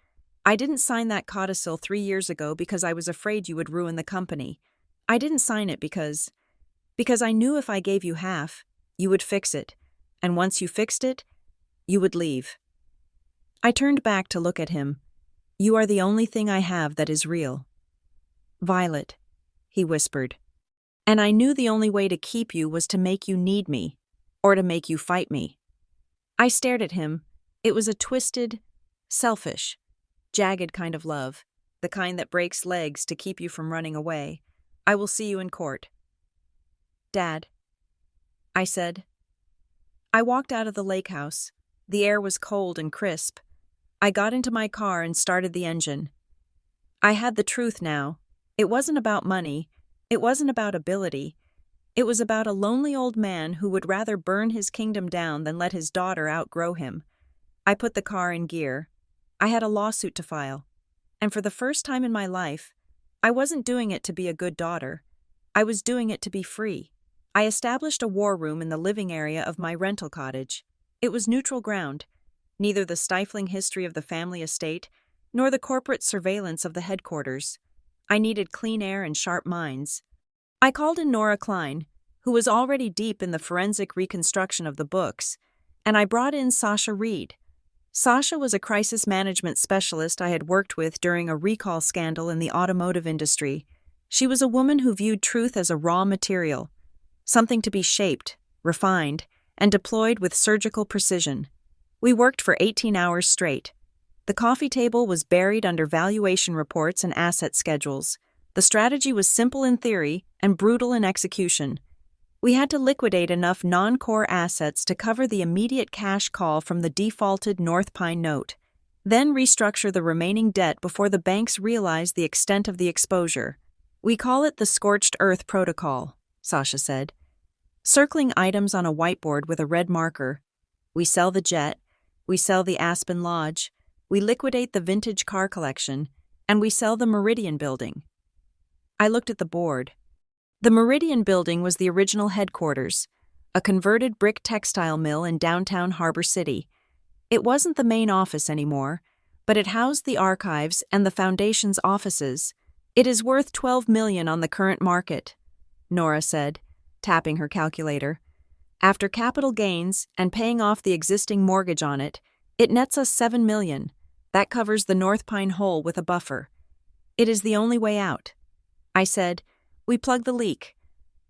"I didn't sign that codicil 3 years ago because I was afraid you would ruin the company. I didn't sign it because I knew if I gave you half, you would fix it, and once you fixed it, you would leave." I turned back to look at him. "You are the only thing I have that is real." "Violet," he whispered. "And I knew the only way to keep you was to make you need me, or to make you fight me." I stared at him. It was a twisted, selfish, jagged kind of love, the kind that breaks legs to keep you from running away. "I will see you in court." "Dad," I said. I walked out of the lake house. The air was cold and crisp. I got into my car and started the engine. I had the truth now. It wasn't about money. It wasn't about ability. It was about a lonely old man who would rather burn his kingdom down than let his daughter outgrow him. I put the car in gear. I had a lawsuit to file. And for the first time in my life, I wasn't doing it to be a good daughter. I was doing it to be free. I established a war room in the living area of my rental cottage. It was neutral ground, neither the stifling history of the family estate nor the corporate surveillance of the headquarters. I needed clean air and sharp minds. I called in Nora Klein, who was already deep in the forensic reconstruction of the books, and I brought in Sasha Reed. Sasha was a crisis management specialist I had worked with during a recall scandal in the automotive industry. She was a woman who viewed truth as a raw material, something to be shaped, refined, and deployed with surgical precision. We worked for 18 hours straight. The coffee table was buried under valuation reports and asset schedules. The strategy was simple in theory and brutal in execution. We had to liquidate enough non-core assets to cover the immediate cash call from the defaulted North Pine note, then restructure the remaining debt before the banks realized the extent of the exposure. "We call it the scorched earth protocol," Sasha said, circling items on a whiteboard with a red marker. "We sell the jet, we sell the Aspen Lodge, we liquidate the vintage car collection, and we sell the Meridian building." I looked at the board. The Meridian building was the original headquarters, a converted brick textile mill in downtown Harbor City. It wasn't the main office anymore, but it housed the archives and the foundation's offices. "It is worth $12 million on the current market," Nora said, tapping her calculator. "After capital gains and paying off the existing mortgage on it, it nets us $7 million. That covers the North Pine hole with a buffer. It is the only way out." I said, "We plug the leak.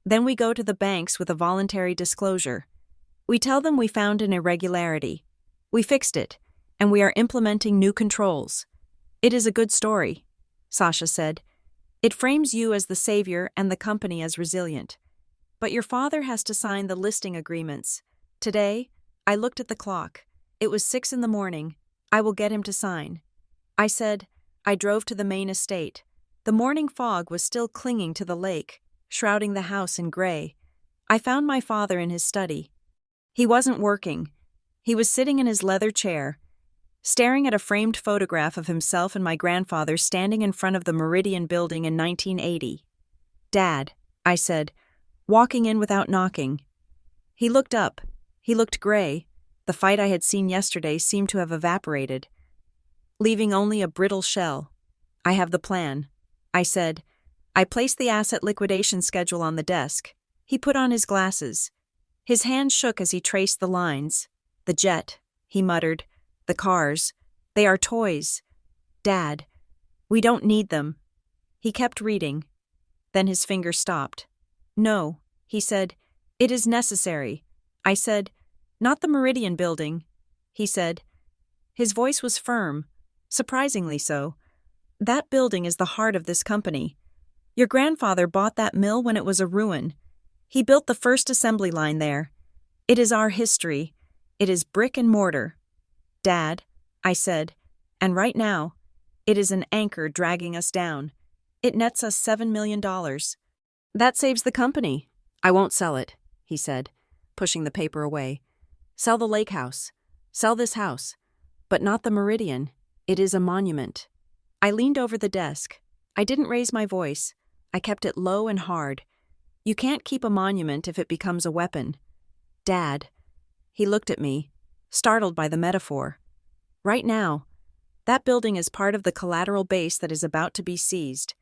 Then we go to the banks with a voluntary disclosure. We tell them we found an irregularity. We fixed it, and we are implementing new controls." "It is a good story," Sasha said. "It frames you as the savior and the company as resilient. But your father has to sign the listing agreements. Today, I looked at the clock. It was 6 in the morning. I will get him to sign." I said. I drove to the main estate. The morning fog was still clinging to the lake, shrouding the house in gray. I found my father in his study. He wasn't working. He was sitting in his leather chair, staring at a framed photograph of himself and my grandfather standing in front of the Meridian building in 1980. "Dad," I said, walking in without knocking. He looked up. He looked gray. The fight I had seen yesterday seemed to have evaporated, leaving only a brittle shell. "I have the plan," I said. I placed the asset liquidation schedule on the desk. He put on his glasses. His hand shook as he traced the lines. "The jet," he muttered. "The cars. They are toys. Dad, we don't need them." He kept reading. Then his finger stopped. "No," he said. "It is necessary." I said, "Not the Meridian building." He said. His voice was firm, surprisingly so. "That building is the heart of this company. Your grandfather bought that mill when it was a ruin. He built the first assembly line there. It is our history. It is brick and mortar." "Dad," I said, "and right now, it is an anchor dragging us down. It nets us $7 million. That saves the company." "I won't sell it," he said, pushing the paper away. "Sell the lake house. Sell this house. But not the Meridian. It is a monument." I leaned over the desk. I didn't raise my voice. I kept it low and hard. You can't keep a monument if it becomes a weapon. Dad. He looked at me, startled by the metaphor. Right now, that building is part of the collateral base that is about to be seized.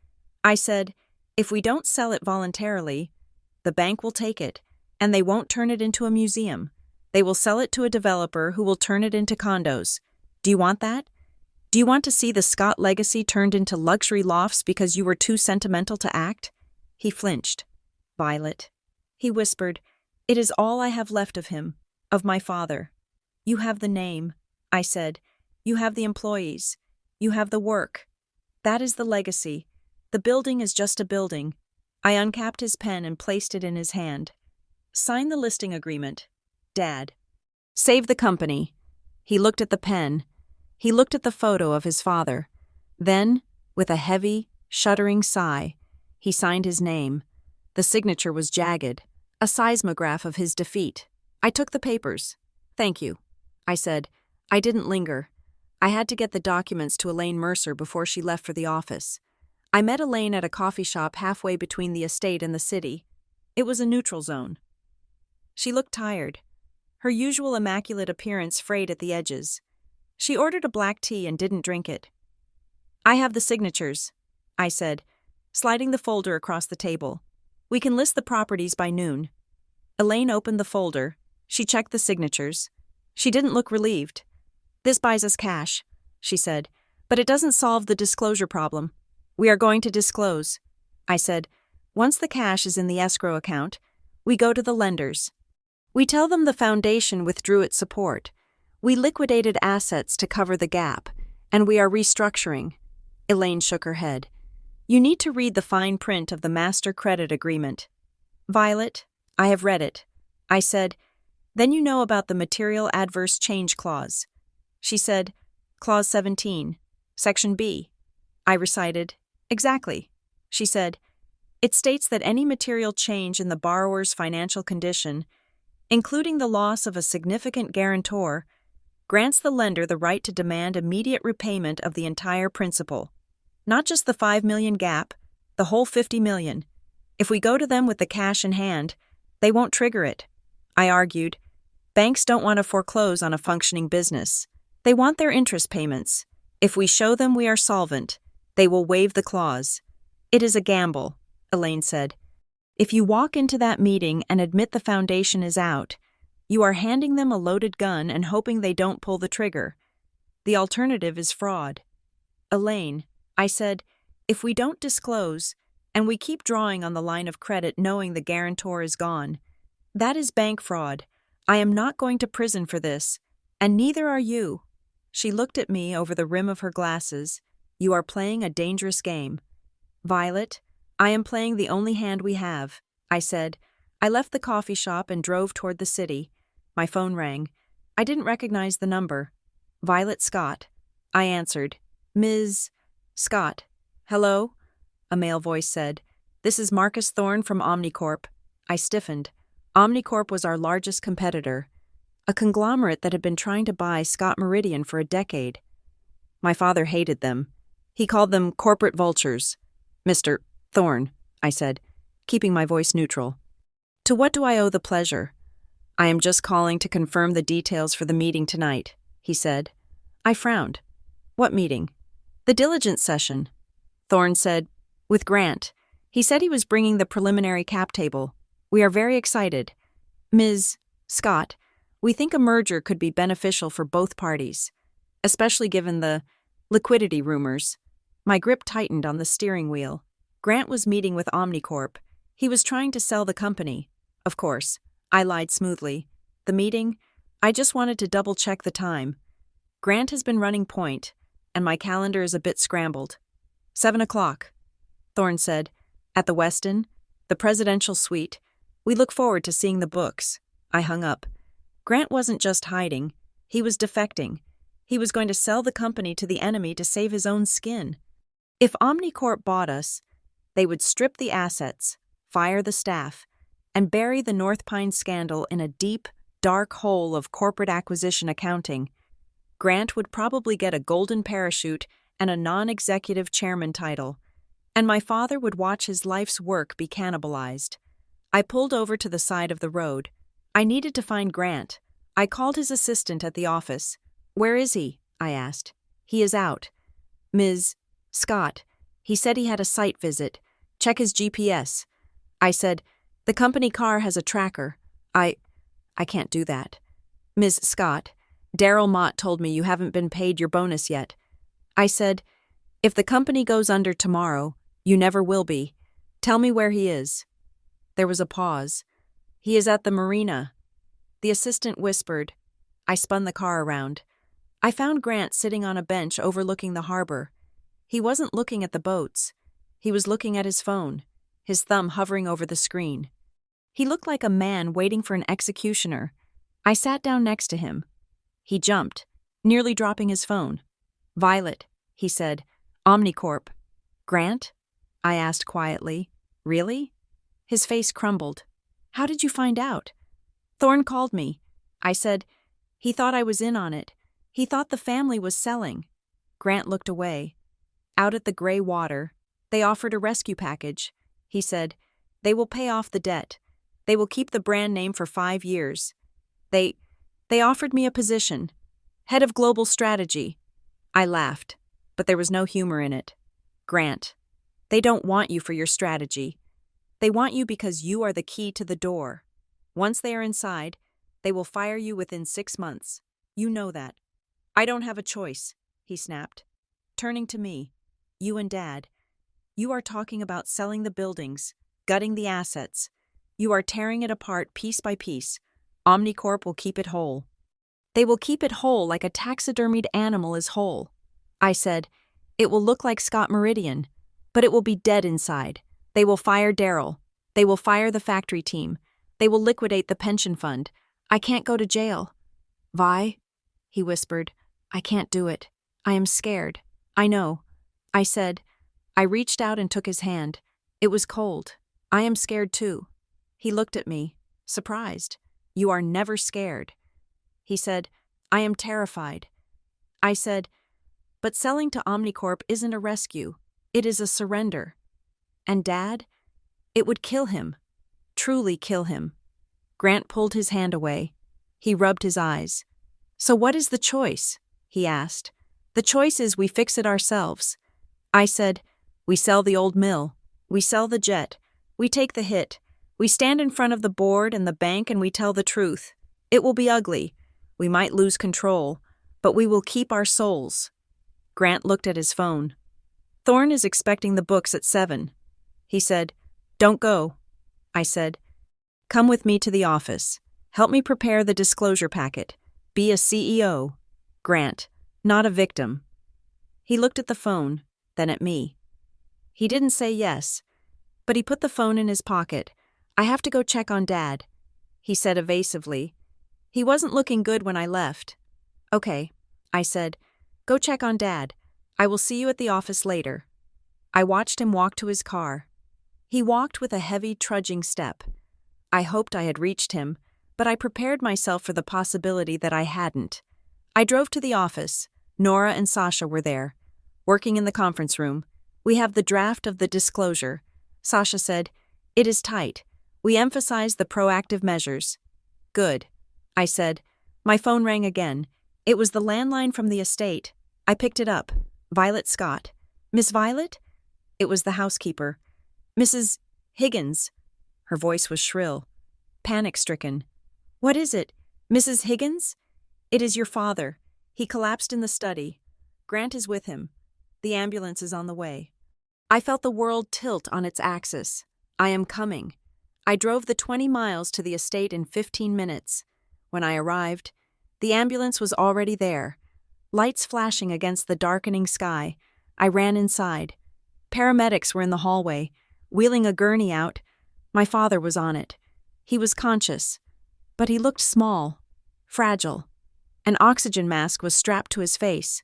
I said, if we don't sell it voluntarily, the bank will take it, and they won't turn it into a museum. They will sell it to a developer who will turn it into condos. Do you want that? Do you want to see the Scott legacy turned into luxury lofts because you were too sentimental to act? He flinched. Violet. He whispered, it is all I have left of him, of my father. You have the name, I said. You have the employees. You have the work. That is the legacy. The building is just a building. I uncapped his pen and placed it in his hand. Sign the listing agreement, Dad. Save the company. He looked at the pen. He looked at the photo of his father. Then, with a heavy, shuddering sigh, he signed his name. The signature was jagged, a seismograph of his defeat. I took the papers. Thank you, I said. I didn't linger. I had to get the documents to Elaine Mercer before she left for the office. I met Elaine at a coffee shop halfway between the estate and the city. It was a neutral zone. She looked tired, her usual immaculate appearance frayed at the edges. She ordered a black tea and didn't drink it. I have the signatures, I said, sliding the folder across the table. We can list the properties by noon. Elaine opened the folder. She checked the signatures. She didn't look relieved. This buys us cash, she said, but it doesn't solve the disclosure problem. We are going to disclose, I said. Once the cash is in the escrow account, we go to the lenders. We tell them the foundation withdrew its support. We liquidated assets to cover the gap, and we are restructuring. Elaine shook her head. You need to read the fine print of the master credit agreement. Violet, I have read it, I said. Then you know about the material adverse change clause. She said, Clause 17, Section B. I recited, exactly. She said, it states that any material change in the borrower's financial condition, including the loss of a significant guarantor, grants the lender the right to demand immediate repayment of the entire principal. Not just the $5 million gap, the whole $50 million. If we go to them with the cash in hand, they won't trigger it. I argued, banks don't want to foreclose on a functioning business. They want their interest payments. If we show them we are solvent, they will waive the clause. It is a gamble, Elaine said. If you walk into that meeting and admit the foundation is out, you are handing them a loaded gun and hoping they don't pull the trigger. The alternative is fraud. Elaine, I said, if we don't disclose, and we keep drawing on the line of credit knowing the guarantor is gone, that is bank fraud. I am not going to prison for this, and neither are you. She looked at me over the rim of her glasses. You are playing a dangerous game. Violet, I am playing the only hand we have, I said. I left the coffee shop and drove toward the city. My phone rang. I didn't recognize the number. Violet Scott. I answered. Ms. Scott. Hello? A male voice said. This is Marcus Thorne from Omnicorp. I stiffened. Omnicorp was our largest competitor, a conglomerate that had been trying to buy Scott Meridian for a decade. My father hated them. He called them corporate vultures. Mr. Thorne, I said, keeping my voice neutral. To what do I owe the pleasure? I am just calling to confirm the details for the meeting tonight, he said. I frowned. What meeting? The diligence session. Thorne said, with Grant. He said he was bringing the preliminary cap table. We are very excited. Ms. Scott, we think a merger could be beneficial for both parties, especially given the liquidity rumors. My grip tightened on the steering wheel. Grant was meeting with Omnicorp. He was trying to sell the company. Of course, I lied smoothly. The meeting? I just wanted to double-check the time. Grant has been running point, and my calendar is a bit scrambled. 7 o'clock, Thorne said. At the Westin, the presidential suite. We look forward to seeing the books. I hung up. Grant wasn't just hiding. He was defecting. He was going to sell the company to the enemy to save his own skin. If Omnicorp bought us, they would strip the assets, fire the staff, and bury the North Pine scandal in a deep, dark hole of corporate acquisition accounting. Grant would probably get a golden parachute and a non-executive chairman title, and my father would watch his life's work be cannibalized. I pulled over to the side of the road. I needed to find Grant. I called his assistant at the office. "Where is he?" I asked. "He is out." "Ms. Scott. He said he had a site visit. Check his GPS." I said, "The company car has a tracker. I can't do that." "Ms. Scott, Daryl Mott told me you haven't been paid your bonus yet." I said, "If the company goes under tomorrow, you never will be. Tell me where he is." There was a pause. "He is at the marina." The assistant whispered. I spun the car around. I found Grant sitting on a bench overlooking the harbor. He wasn't looking at the boats. He was looking at his phone, his thumb hovering over the screen. He looked like a man waiting for an executioner. I sat down next to him. He jumped, nearly dropping his phone. "Violet," he said, "Omnicorp." "Grant?" I asked quietly. "Really?" His face crumbled. "How did you find out?" "Thorne called me." I said, "He thought I was in on it. He thought the family was selling." Grant looked away. Out at the gray water, "They offered a rescue package." He said, "They will pay off the debt. They will keep the brand name for 5 years. They offered me a position. Head of Global Strategy." I laughed, but there was no humor in it. "Grant, they don't want you for your strategy. They want you because you are the key to the door. Once they are inside, they will fire you within 6 months. You know that." "I don't have a choice," he snapped, turning to me. "You and Dad. You are talking about selling the buildings, gutting the assets. You are tearing it apart piece by piece. Omnicorp will keep it whole. They will keep it whole like a taxidermied animal is whole." I said, "It will look like Scott Meridian, but it will be dead inside. They will fire Daryl. They will fire the factory team. They will liquidate the pension fund. I can't go to jail." "Vi," he whispered, "I can't do it. I am scared." "I know." I said. I reached out and took his hand. It was cold. "I am scared too." He looked at me, surprised. "You are never scared." He said, "I am terrified." I said, "But selling to Omnicorp isn't a rescue. It is a surrender." "And Dad? It would kill him. Truly kill him." Grant pulled his hand away. He rubbed his eyes. "So what is the choice?" he asked. "The choice is we fix it ourselves." I said, "We sell the old mill. We sell the jet. We take the hit. We stand in front of the board and the bank and we tell the truth. It will be ugly. We might lose control, but we will keep our souls." Grant looked at his phone. "Thorne is expecting the books at 7. He said, "Don't go." I said, "Come with me to the office. Help me prepare the disclosure packet. Be a CEO. Grant, not a victim." He looked at the phone, then at me. He didn't say yes, but he put the phone in his pocket. "I have to go check on Dad," he said evasively. "He wasn't looking good when I left." "Okay," I said. "Go check on Dad. I will see you at the office later." I watched him walk to his car. He walked with a heavy, trudging step. I hoped I had reached him, but I prepared myself for the possibility that I hadn't. I drove to the office. Nora and Sasha were there, working in the conference room. "We have the draft of the disclosure." Sasha said, "It is tight. We emphasize the proactive measures." "Good," I said. My phone rang again. It was the landline from the estate. I picked it up. "Violet Scott." "Miss Violet?" It was the housekeeper. "Mrs. Higgins." Her voice was shrill, panic-stricken. "What is it? Mrs. Higgins?" "It is your father. He collapsed in the study. Grant is with him. The ambulance is on the way." I felt the world tilt on its axis. I am coming. I drove the 20 miles to the estate in 15 minutes. When I arrived, the ambulance was already there. Lights flashing against the darkening sky, I ran inside. Paramedics were in the hallway, wheeling a gurney out. My father was on it. He was conscious, but he looked small, fragile. An oxygen mask was strapped to his face.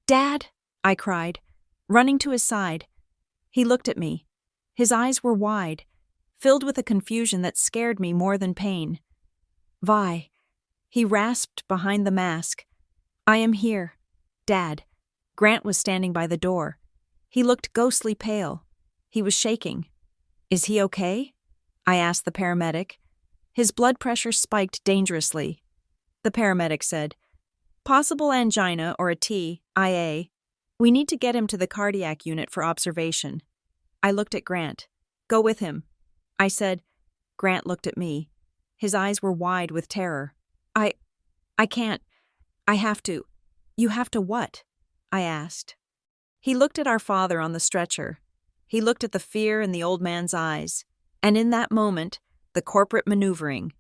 "Dad!" I cried, running to his side. He looked at me. His eyes were wide, filled with a confusion that scared me more than pain. "Vi," he rasped behind the mask. "I am here. Dad." Grant was standing by the door. He looked ghostly pale. He was shaking. "Is he okay?" I asked the paramedic. His blood pressure spiked dangerously. The paramedic said, "Possible angina or a TIA. We need to get him to the cardiac unit for observation." I looked at Grant. "Go with him," I said. Grant looked at me. His eyes were wide with terror. I can't. I have to." "You have to what?" I asked. He looked at our father on the stretcher. He looked at the fear in the old man's eyes. And in that moment, the corporate maneuvering,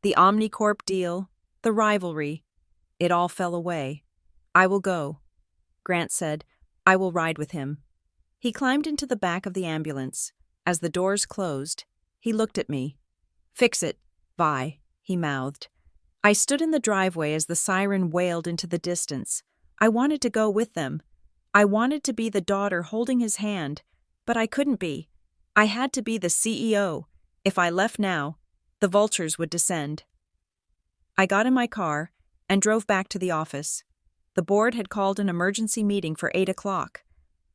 the Omnicorp deal, the rivalry, it all fell away. "I will go," Grant said. "I will ride with him." He climbed into the back of the ambulance. As the doors closed, he looked at me. "Fix it, Vi," he mouthed. I stood in the driveway as the siren wailed into the distance. I wanted to go with them. I wanted to be the daughter holding his hand, but I couldn't be. I had to be the CEO. If I left now, the vultures would descend. I got in my car and drove back to the office. The board had called an emergency meeting for 8 o'clock.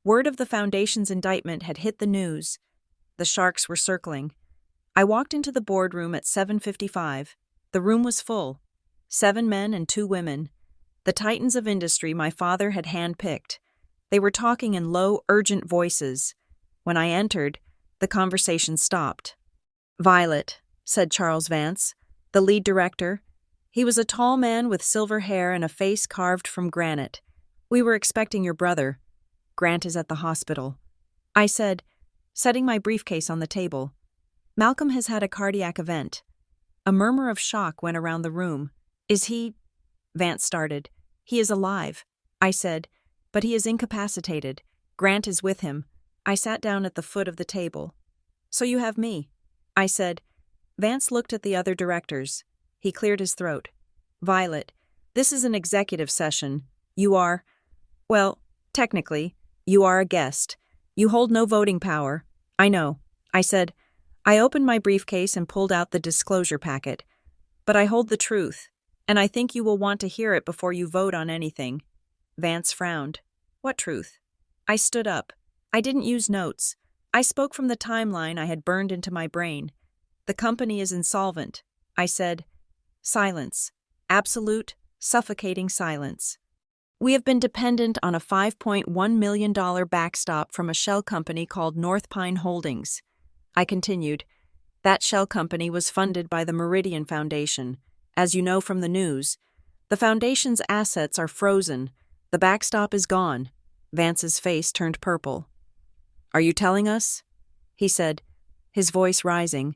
Word of the foundation's indictment had hit the news. The sharks were circling. I walked into the boardroom at 7:55. The room was full. 7 men and 2 women. The titans of industry my father had handpicked. They were talking in low, urgent voices. When I entered, the conversation stopped. "Violet," said Charles Vance, the lead director. He was a tall man with silver hair and a face carved from granite. "We were expecting your brother. Grant is at the hospital," I said, setting my briefcase on the table. "Malcolm has had a cardiac event." A murmur of shock went around the room. "Is he—" Vance started. "He is alive," I said, "but he is incapacitated. Grant is with him." I sat down at the foot of the table. "So you have me," I said. Vance looked at the other directors. He cleared his throat. "Violet, this is an executive session. You are, well, technically, you are a guest. You hold no voting power." "I know," I said. I opened my briefcase and pulled out the disclosure packet. "But I hold the truth, and I think you will want to hear it before you vote on anything." Vance frowned. "What truth?" I stood up. I didn't use notes. I spoke from the timeline I had burned into my brain. "The company is insolvent," I said. Silence. Absolute, suffocating silence. "We have been dependent on a $5.1 million backstop from a shell company called North Pine Holdings." I continued. "That shell company was funded by the Meridian Foundation. As you know from the news, the foundation's assets are frozen. The backstop is gone." Vance's face turned purple. "Are you telling us," he said, his voice rising,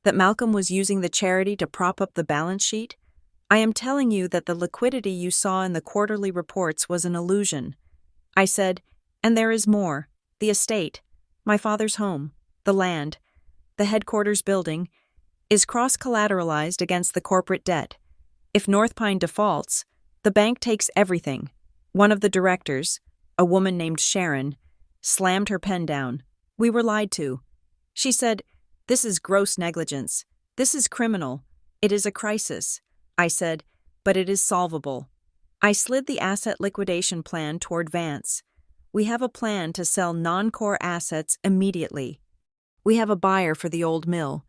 "that Malcolm was using the charity to prop up the balance sheet? I am telling you that the liquidity you saw in the quarterly reports was an illusion." I said, "And there is more. The estate, my father's home, the land, the headquarters building, is cross-collateralized against the corporate debt. If North Pine defaults, the bank takes everything." One of the directors, a woman named Sharon, slammed her pen down. "We were lied to." She said, "This is gross negligence. This is criminal. It is a crisis." I said, "But it is solvable." I slid the asset liquidation plan toward Vance. "We have a plan to sell non-core assets immediately. We have a buyer for the old mill.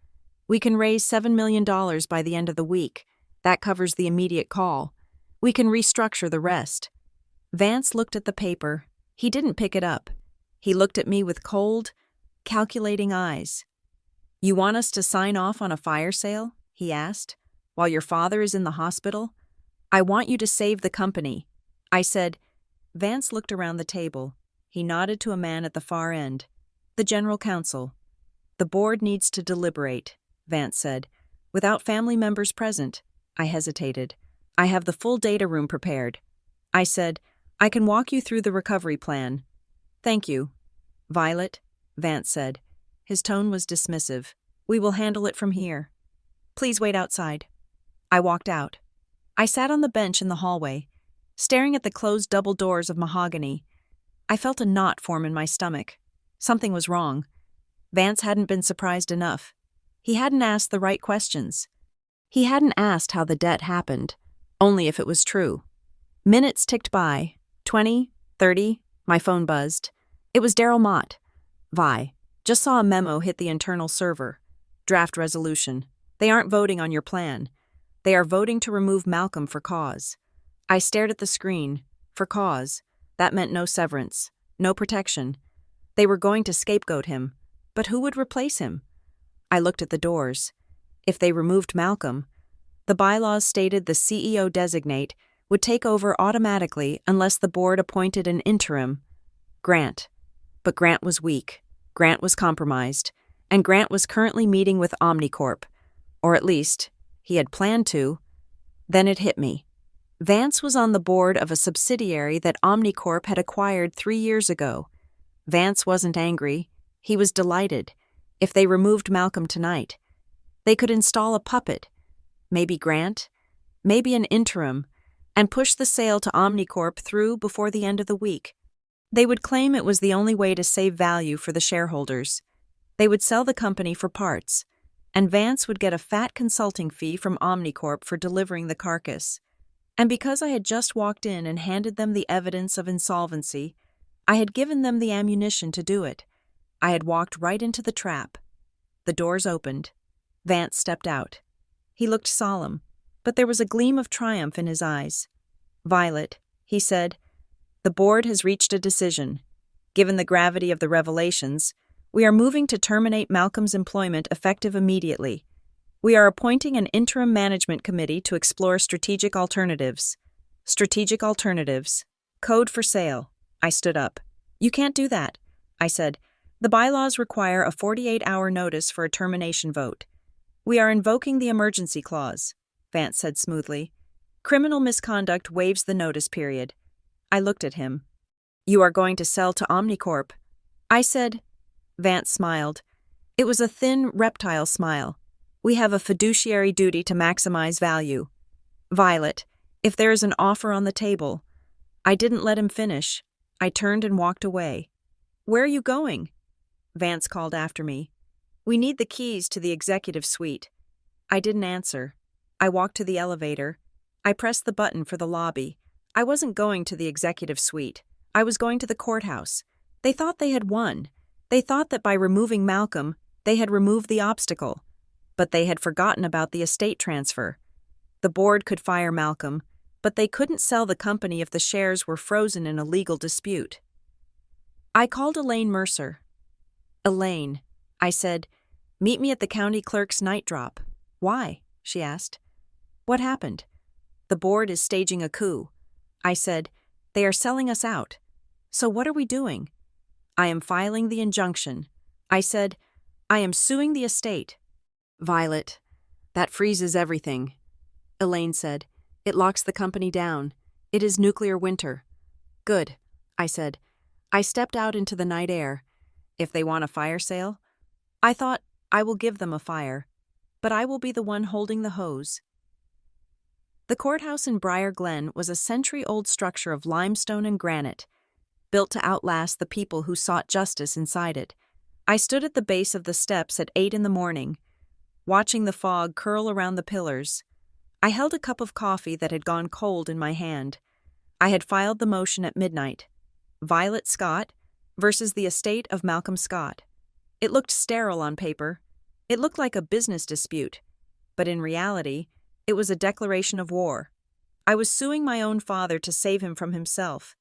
We can raise $7 million by the end of the week. That covers the immediate call. We can restructure the rest." Vance looked at the paper. He didn't pick it up. He looked at me with cold, calculating eyes. "You want us to sign off on a fire sale?" he asked, "while your father is in the hospital? I want you to save the company." I said. Vance looked around the table. He nodded to a man at the far end. "The general counsel." "The board needs to deliberate," Vance said. "Without family members present." I hesitated. "I have the full data room prepared." I said, "I can walk you through the recovery plan." "Thank you." "Violet," Vance said. His tone was dismissive. "We will handle it from here. Please wait outside." I walked out. I sat on the bench in the hallway, staring at the closed double doors of mahogany. I felt a knot form in my stomach. Something was wrong. Vance hadn't been surprised enough. He hadn't asked the right questions. He hadn't asked how the debt happened, only if it was true. Minutes ticked by. 20, 30, my phone buzzed. It was Daryl Mott. "Vi, just saw a memo hit the internal server." Draft resolution. They aren't voting on your plan. They are voting to remove Malcolm for cause. I stared at the screen. For cause. That meant no severance. No protection. They were going to scapegoat him. But who would replace him? I looked at the doors. If they removed Malcolm, the bylaws stated the CEO designate would take over automatically unless the board appointed an interim. Grant. But Grant was weak. Grant was compromised. And Grant was currently meeting with Omnicorp. Or at least, he had planned to. Then it hit me. Vance was on the board of a subsidiary that Omnicorp had acquired 3 years ago. Vance wasn't angry. He was delighted. If they removed Malcolm tonight, they could install a puppet, maybe Grant, maybe an interim, and push the sale to Omnicorp through before the end of the week. They would claim it was the only way to save value for the shareholders. They would sell the company for parts, and Vance would get a fat consulting fee from Omnicorp for delivering the carcass. And because I had just walked in and handed them the evidence of insolvency, I had given them the ammunition to do it. I had walked right into the trap. The doors opened. Vance stepped out. He looked solemn, but there was a gleam of triumph in his eyes. "Violet," he said, "the board has reached a decision. Given the gravity of the revelations, we are moving to terminate Malcolm's employment effective immediately. We are appointing an interim management committee to explore strategic alternatives." Strategic alternatives. Code for sale. I stood up. "You can't do that," I said. "The bylaws require a 48-hour notice for a termination vote." "We are invoking the emergency clause," Vance said smoothly. "Criminal misconduct waives the notice period." I looked at him. "You are going to sell to Omnicorp," I said. Vance smiled. It was a thin, reptile smile. "We have a fiduciary duty to maximize value. Violet, if there is an offer on the table." I didn't let him finish. I turned and walked away. "Where are you going?" Vance called after me. "We need the keys to the executive suite." I didn't answer. I walked to the elevator. I pressed the button for the lobby. I wasn't going to the executive suite. I was going to the courthouse. They thought they had won. They thought that by removing Malcolm, they had removed the obstacle. But they had forgotten about the estate transfer. The board could fire Malcolm, but they couldn't sell the company if the shares were frozen in a legal dispute. I called Elaine Mercer. "Elaine," I said, "meet me at the county clerk's night drop." "Why?" she asked. "What happened?" "The board is staging a coup." I said, "They are selling us out." "So what are we doing?" "I am filing the injunction." I said, "I am suing the estate." "Violet, that freezes everything." Elaine said, "It locks the company down. It is nuclear winter." "Good," I said. I stepped out into the night air. If they want a fire sale, I thought, I will give them a fire, but I will be the one holding the hose. The courthouse in Briar Glen was a century-old structure of limestone and granite, built to outlast the people who sought justice inside it. I stood at the base of the steps at 8 in the morning, watching the fog curl around the pillars. I held a cup of coffee that had gone cold in my hand. I had filed the motion at midnight. Violet Scott versus the estate of Malcolm Scott. It looked sterile on paper. It looked like a business dispute. But in reality, it was a declaration of war. I was suing my own father to save him from himself.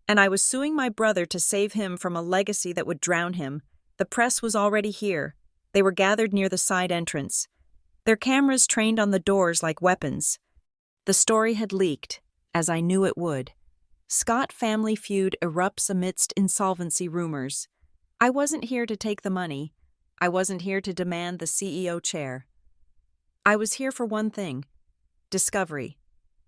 And I was suing my brother to save him from a legacy that would drown him. The press was already here. They were gathered near the side entrance. Their cameras trained on the doors like weapons. The story had leaked, as I knew it would. Scott family feud erupts amidst insolvency rumors. I wasn't here to take the money. I wasn't here to demand the CEO chair. I was here for one thing: discovery.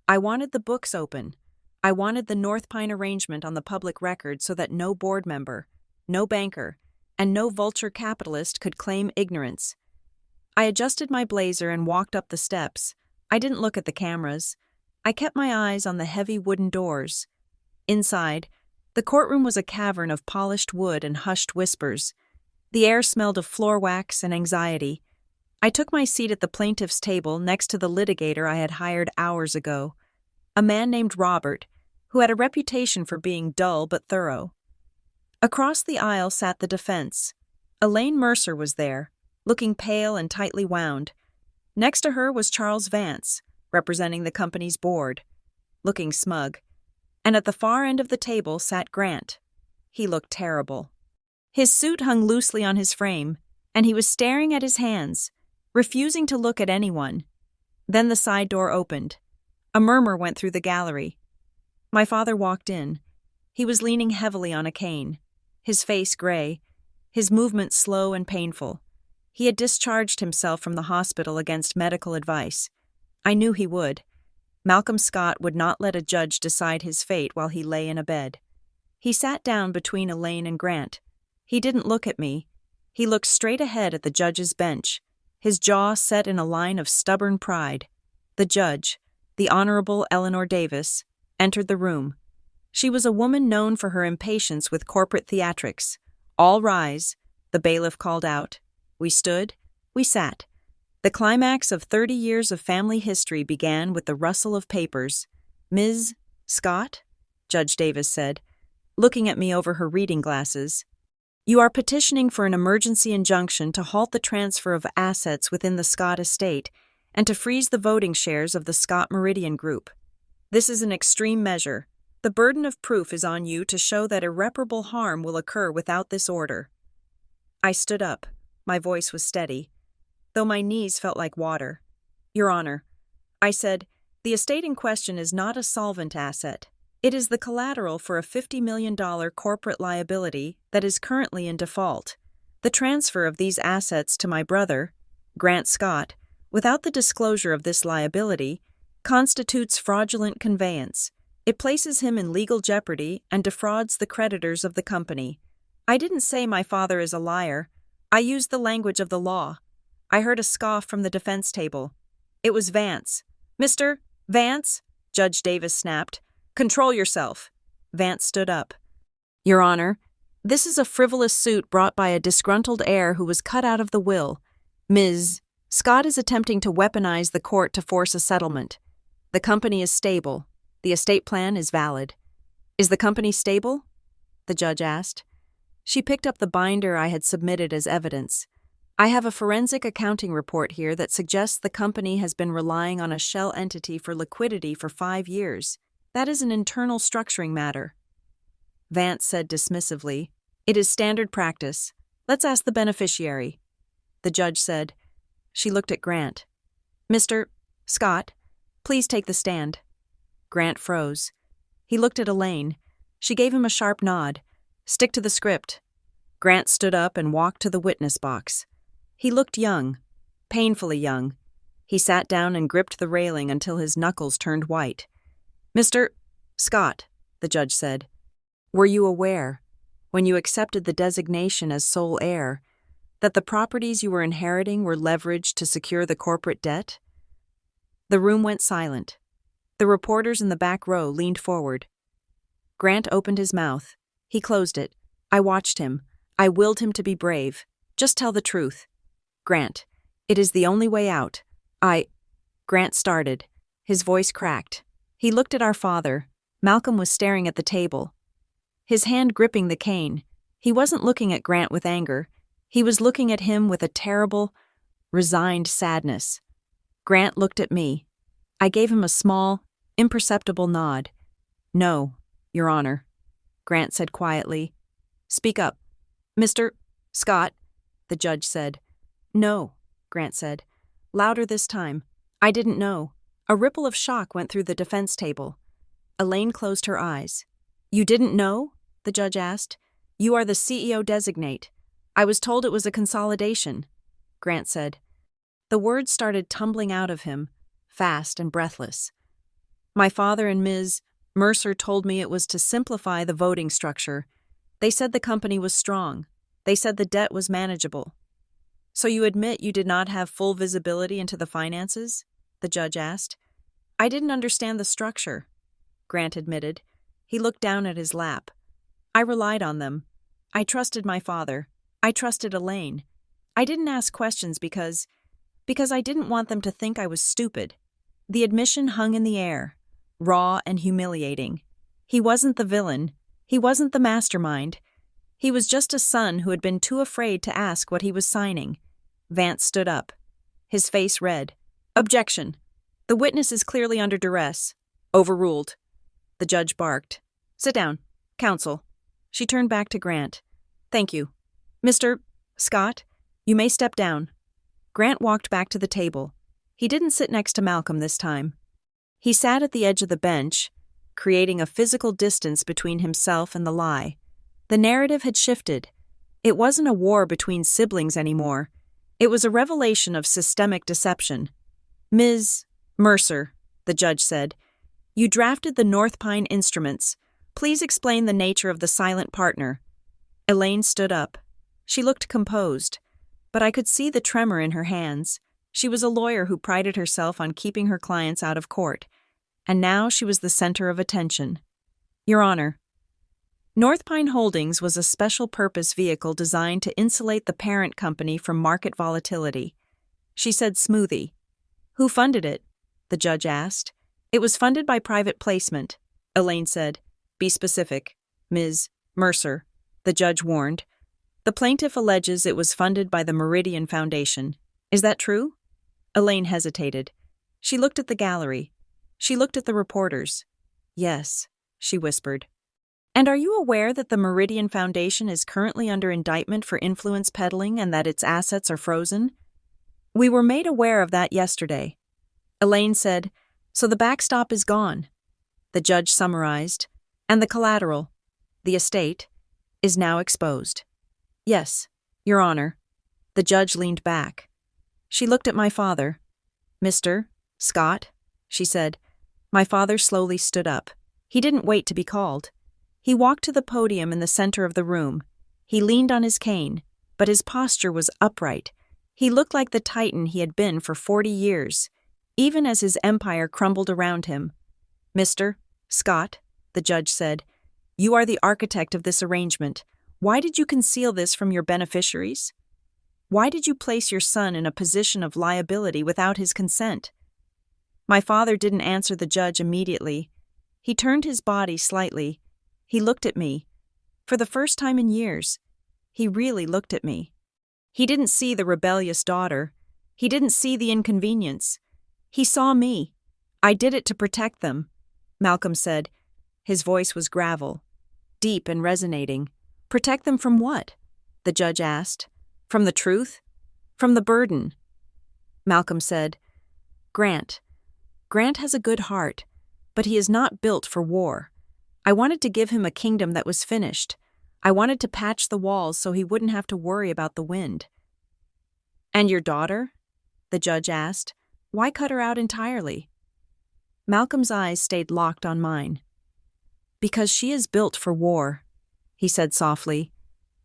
I wanted the books open. I wanted the North Pine arrangement on the public record so that no board member, no banker, and no vulture capitalist could claim ignorance. I adjusted my blazer and walked up the steps. I didn't look at the cameras. I kept my eyes on the heavy wooden doors. Inside, the courtroom was a cavern of polished wood and hushed whispers. The air smelled of floor wax and anxiety. I took my seat at the plaintiff's table next to the litigator I had hired hours ago, a man named Robert, who had a reputation for being dull but thorough. Across the aisle sat the defense. Elaine Mercer was there, looking pale and tightly wound. Next to her was Charles Vance, representing the company's board, looking smug. And at the far end of the table sat Grant. He looked terrible. His suit hung loosely on his frame, and he was staring at his hands, refusing to look at anyone. Then the side door opened. A murmur went through the gallery. My father walked in. He was leaning heavily on a cane, his face gray, his movements slow and painful. He had discharged himself from the hospital against medical advice. I knew he would. Malcolm Scott would not let a judge decide his fate while he lay in a bed. He sat down between Elaine and Grant. He didn't look at me. He looked straight ahead at the judge's bench, his jaw set in a line of stubborn pride. The judge, the Honorable Eleanor Davis, entered the room. She was a woman known for her impatience with corporate theatrics. "All rise," the bailiff called out. We stood, we sat. The climax of 30 years of family history began with the rustle of papers. "Ms. Scott?" Judge Davis said, looking at me over her reading glasses. "You are petitioning for an emergency injunction to halt the transfer of assets within the Scott estate and to freeze the voting shares of the Scott Meridian Group. This is an extreme measure. The burden of proof is on you to show that irreparable harm will occur without this order." I stood up. My voice was steady, though my knees felt like water. "Your Honor," I said, "the estate in question is not a solvent asset. It is the collateral for a $50 million corporate liability that is currently in default. The transfer of these assets to my brother, Grant Scott, without the disclosure of this liability, constitutes fraudulent conveyance. It places him in legal jeopardy and defrauds the creditors of the company. I didn't say my father is a liar. I used the language of the law." I heard a scoff from the defense table. It was Vance. "Mr. Vance," Judge Davis snapped, "control yourself." Vance stood up. "Your Honor, this is a frivolous suit brought by a disgruntled heir who was cut out of the will. Ms. Scott is attempting to weaponize the court to force a settlement. The company is stable. The estate plan is valid." "Is the company stable?" the judge asked. She picked up the binder I had submitted as evidence. "I have a forensic accounting report here that suggests the company has been relying on a shell entity for liquidity for 5 years. That is an internal structuring matter." Vance said dismissively, "It is standard practice. Let's ask the beneficiary." The judge said. She looked at Grant. "Mr. Scott, please take the stand." Grant froze. He looked at Elaine. She gave him a sharp nod. "Stick to the script." Grant stood up and walked to the witness box. He looked young, painfully young. He sat down and gripped the railing until his knuckles turned white. "Mr. Scott," the judge said, "were you aware, when you accepted the designation as sole heir, that the properties you were inheriting were leveraged to secure the corporate debt?" The room went silent. The reporters in the back row leaned forward. Grant opened his mouth. He closed it. I watched him. I willed him to be brave. "Just tell the truth." "Grant, it is the only way out. Grant started. His voice cracked. He looked at our father. Malcolm was staring at the table, his hand gripping the cane. He wasn't looking at Grant with anger. He was looking at him with a terrible, resigned sadness. Grant looked at me. I gave him a small, imperceptible nod. "No, Your Honor," Grant said quietly. "Speak up." "Mr. Scott," the judge said. "No," Grant said, louder this time. "I didn't know." A ripple of shock went through the defense table. Elaine closed her eyes. "You didn't know?" the judge asked. "You are the CEO designate. I was told it was a consolidation," Grant said. The words started tumbling out of him, fast and breathless. "My father and Ms. Mercer told me it was to simplify the voting structure. They said the company was strong. They said the debt was manageable." "So you admit you did not have full visibility into the finances?" the judge asked. "I didn't understand the structure," Grant admitted. He looked down at his lap. "I relied on them. I trusted my father. I trusted Elaine. I didn't ask questions because I didn't want them to think I was stupid." The admission hung in the air, raw and humiliating. He wasn't the villain. He wasn't the mastermind. He was just a son who had been too afraid to ask what he was signing. Vance stood up, his face red. Objection. The witness is clearly under duress. Overruled. The judge barked. Sit down. Counsel. She turned back to Grant. Thank you. Mr. Scott, you may step down. Grant walked back to the table. He didn't sit next to Malcolm this time. He sat at the edge of the bench, creating a physical distance between himself and the lie. The narrative had shifted. It wasn't a war between siblings anymore. It was a revelation of systemic deception. Ms. Mercer, the judge said, you drafted the North Pine instruments. Please explain the nature of the silent partner. Elaine stood up. She looked composed, but I could see the tremor in her hands. She was a lawyer who prided herself on keeping her clients out of court, and now she was the center of attention. Your Honor, North Pine Holdings was a special-purpose vehicle designed to insulate the parent company from market volatility. She said smoothly. Who funded it? The judge asked. It was funded by private placement, Elaine said. Be specific, Ms. Mercer, the judge warned. The plaintiff alleges it was funded by the Meridian Foundation. Is that true? Elaine hesitated. She looked at the gallery. She looked at the reporters. Yes, she whispered. And are you aware that the Meridian Foundation is currently under indictment for influence peddling and that its assets are frozen? We were made aware of that yesterday. Elaine said, so the backstop is gone. The judge summarized, and the collateral, the estate, is now exposed. Yes, Your Honor. The judge leaned back. She looked at my father. Mr. Scott, she said. My father slowly stood up. He didn't wait to be called. He walked to the podium in the center of the room. He leaned on his cane, but his posture was upright. He looked like the titan he had been for 40 years, even as his empire crumbled around him. Mr. Scott, the judge said, you are the architect of this arrangement. Why did you conceal this from your beneficiaries? Why did you place your son in a position of liability without his consent? My father didn't answer the judge immediately. He turned his body slightly. He looked at me. For the first time in years, he really looked at me. He didn't see the rebellious daughter. He didn't see the inconvenience. He saw me. I did it to protect them, Malcolm said. His voice was gravel, deep and resonating. Protect them from what? The judge asked. From the truth? From the burden? Malcolm said, Grant has a good heart, but he is not built for war. I wanted to give him a kingdom that was finished. I wanted to patch the walls so he wouldn't have to worry about the wind. And your daughter? The judge asked. Why cut her out entirely? Malcolm's eyes stayed locked on mine. Because she is built for war, he said softly.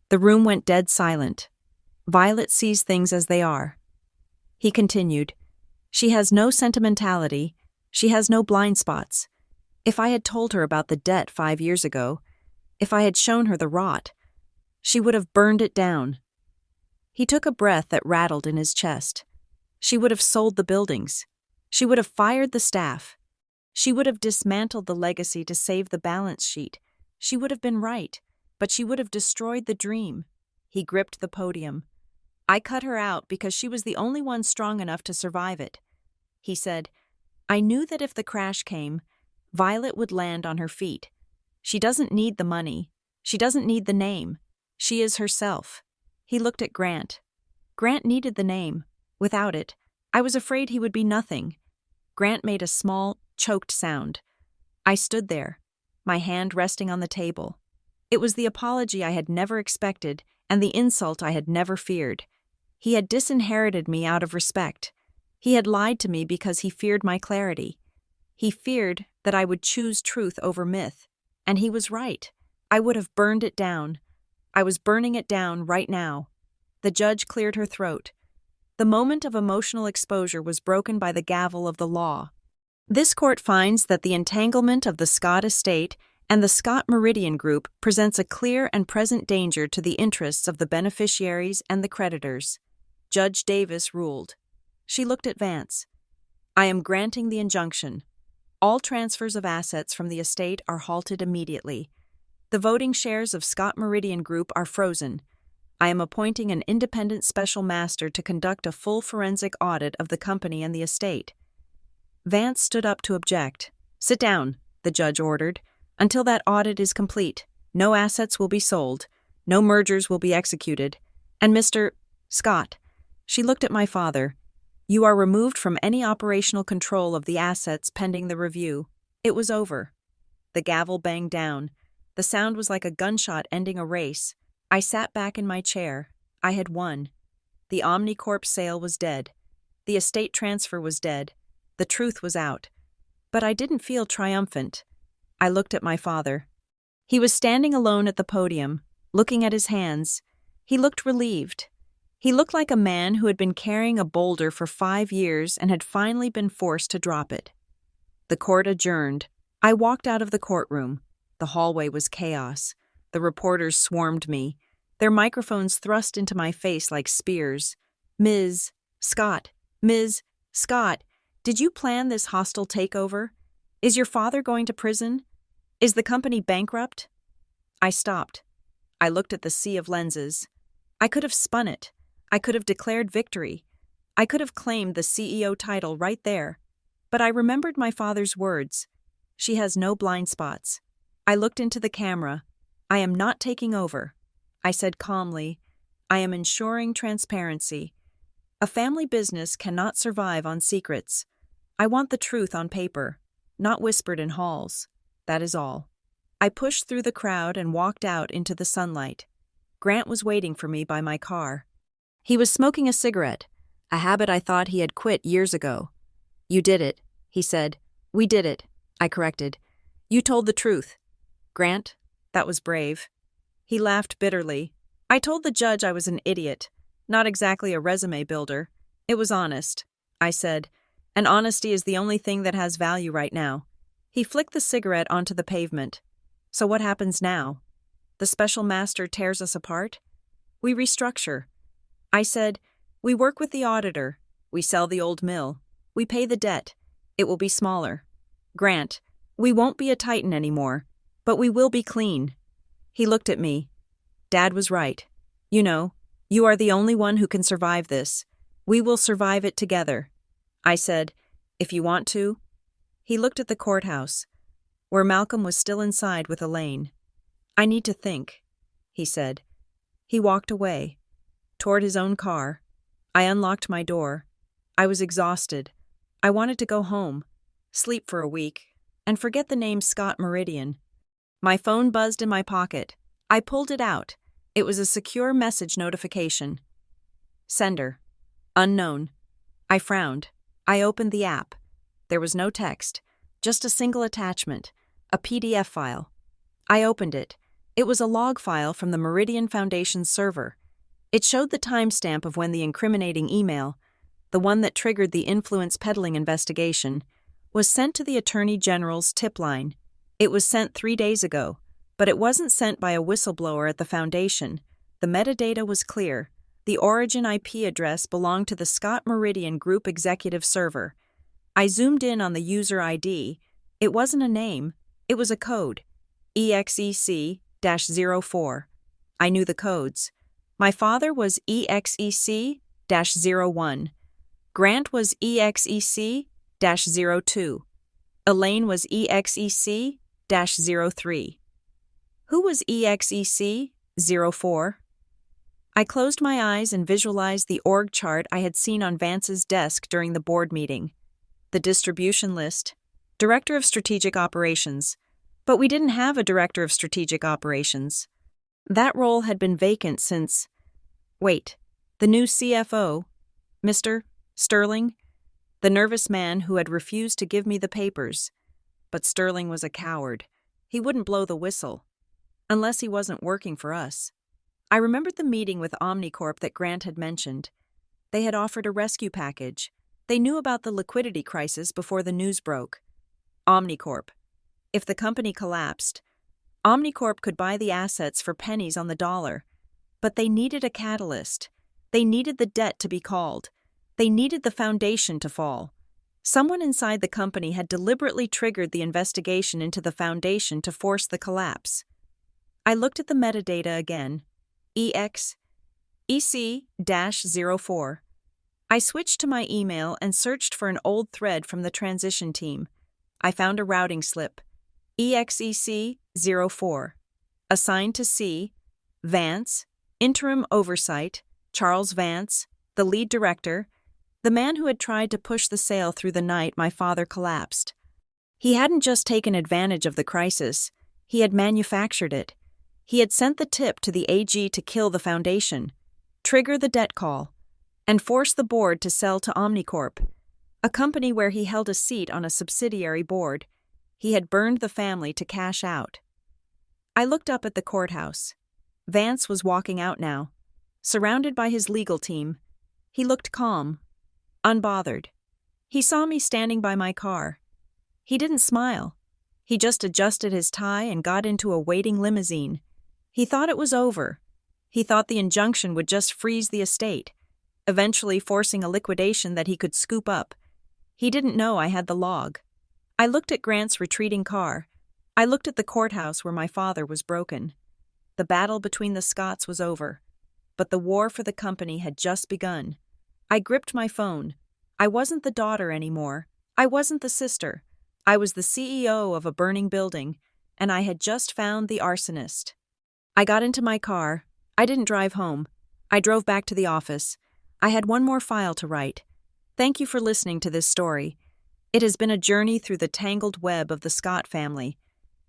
The room went dead silent. Violet sees things as they are. He continued. She has no sentimentality. She has no blind spots. If I had told her about the debt 5 years ago, if I had shown her the rot, she would have burned it down. He took a breath that rattled in his chest. She would have sold the buildings. She would have fired the staff. She would have dismantled the legacy to save the balance sheet. She would have been right, but she would have destroyed the dream. He gripped the podium. I cut her out because she was the only one strong enough to survive it. He said, I knew that if the crash came, Violet would land on her feet. She doesn't need the money. She doesn't need the name. She is herself. He looked at Grant. Grant needed the name. Without it, I was afraid he would be nothing. Grant made a small, choked sound. I stood there, my hand resting on the table. It was the apology I had never expected and the insult I had never feared. He had disinherited me out of respect. He had lied to me because he feared my clarity. He feared that I would choose truth over myth, and he was right. I would have burned it down. I was burning it down right now. The judge cleared her throat. The moment of emotional exposure was broken by the gavel of the law. This court finds that the entanglement of the Scott estate and the Scott Meridian Group presents a clear and present danger to the interests of the beneficiaries and the creditors. Judge Davis ruled. She looked at Vance. I am granting the injunction. All transfers of assets from the estate are halted immediately. The voting shares of Scott Meridian Group are frozen. I am appointing an independent special master to conduct a full forensic audit of the company and the estate." Vance stood up to object. "Sit down," the judge ordered. "Until that audit is complete, no assets will be sold, no mergers will be executed, and Mr. Scott," she looked at my father, "you are removed from any operational control of the assets pending the review." It was over. The gavel banged down. The sound was like a gunshot ending a race. I sat back in my chair. I had won. The Omnicorp sale was dead. The estate transfer was dead. The truth was out. But I didn't feel triumphant. I looked at my father. He was standing alone at the podium, looking at his hands. He looked relieved. He looked like a man who had been carrying a boulder for 5 years and had finally been forced to drop it. The court adjourned. I walked out of the courtroom. The hallway was chaos. The reporters swarmed me, their microphones thrust into my face like spears. "Ms. Scott, Ms. Scott, did you plan this hostile takeover? Is your father going to prison? Is the company bankrupt?" I stopped. I looked at the sea of lenses. I could have spun it. I could have declared victory. I could have claimed the CEO title right there. But I remembered my father's words. "She has no blind spots." I looked into the camera. "I am not taking over," I said calmly. "I am ensuring transparency. A family business cannot survive on secrets. I want the truth on paper, not whispered in halls. That is all." I pushed through the crowd and walked out into the sunlight. Grant was waiting for me by my car. He was smoking a cigarette, a habit I thought he had quit years ago. "You did it," he said. "We did it," I corrected. "You told the truth." "Grant, that was brave." He laughed bitterly. "I told the judge I was an idiot, not exactly a resume builder. It was honest," I said, "and honesty is the only thing that has value right now." He flicked the cigarette onto the pavement. "So what happens now? The special master tears us apart?" "We restructure." I said, "We work with the auditor. We sell the old mill. We pay the debt. It will be smaller." "Grant, we won't be a titan anymore, but we will be clean." He looked at me. "Dad was right. You know, you are the only one who can survive this. We will survive it together." I said, "If you want to." He looked at the courthouse, where Malcolm was still inside with Elaine. "I need to think," he said. He walked away, toward his own car. I unlocked my door. I was exhausted. I wanted to go home, sleep for a week, and forget the name Scott Meridian. My phone buzzed in my pocket. I pulled it out. It was a secure message notification. Sender. Unknown. I frowned. I opened the app. There was no text, just a single attachment, a PDF file. I opened it. It was a log file from the Meridian Foundation's server. It showed the timestamp of when the incriminating email, the one that triggered the influence peddling investigation, was sent to the Attorney General's tip line. It was sent 3 days ago, but it wasn't sent by a whistleblower at the Foundation. The metadata was clear. The origin IP address belonged to the Scott Meridian Group Executive Server. I zoomed in on the user ID. It wasn't a name. It was a code. EXEC-04. I knew the codes. My father was EXEC-01. Grant was EXEC-02. Elaine was EXEC-03. Who was EXEC-04? I closed my eyes and visualized the org chart I had seen on Vance's desk during the board meeting. The distribution list. Director of Strategic Operations. But we didn't have a Director of Strategic Operations. That role had been vacant since... Wait, the new CFO, Mr. Sterling? The nervous man who had refused to give me the papers. But Sterling was a coward. He wouldn't blow the whistle. Unless he wasn't working for us. I remembered the meeting with Omnicorp that Grant had mentioned. They had offered a rescue package. They knew about the liquidity crisis before the news broke. Omnicorp. If the company collapsed, Omnicorp could buy the assets for pennies on the dollar. But they needed a catalyst. They needed the debt to be called. They needed the foundation to fall. Someone inside the company had deliberately triggered the investigation into the foundation to force the collapse. I looked at the metadata again. EX, EC-04. I switched to my email and searched for an old thread from the transition team. I found a routing slip. EXEC-04. Assigned to C. Vance, Interim Oversight, Charles Vance, the lead director, the man who had tried to push the sale through the night my father collapsed. He hadn't just taken advantage of the crisis, he had manufactured it. He had sent the tip to the AG to kill the foundation, trigger the debt call, and force the board to sell to Omnicorp, a company where he held a seat on a subsidiary board. He had burned the family to cash out. I looked up at the courthouse. Vance was walking out now, surrounded by his legal team. He looked calm, unbothered. He saw me standing by my car. He didn't smile. He just adjusted his tie and got into a waiting limousine. He thought it was over. He thought the injunction would just freeze the estate, eventually forcing a liquidation that he could scoop up. He didn't know I had the log. I looked at Grant's retreating car. I looked at the courthouse where my father was broken. The battle between the Scotts was over, but the war for the company had just begun. I gripped my phone. I wasn't the daughter anymore. I wasn't the sister. I was the CEO of a burning building, and I had just found the arsonist. I got into my car. I didn't drive home. I drove back to the office. I had one more file to write. Thank you for listening to this story. It has been a journey through the tangled web of the Scott family,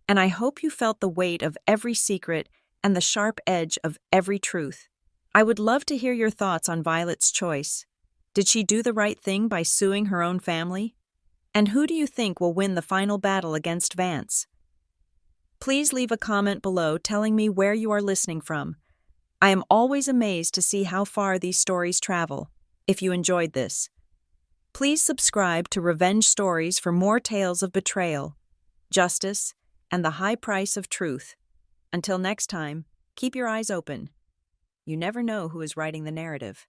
and I hope you felt the weight of every secret and the sharp edge of every truth. I would love to hear your thoughts on Violet's choice. Did she do the right thing by suing her own family? And who do you think will win the final battle against Vance? Please leave a comment below telling me where you are listening from. I am always amazed to see how far these stories travel. If you enjoyed this, please subscribe to Revenge Stories for more tales of betrayal, justice, and the high price of truth. Until next time, keep your eyes open. You never know who is writing the narrative.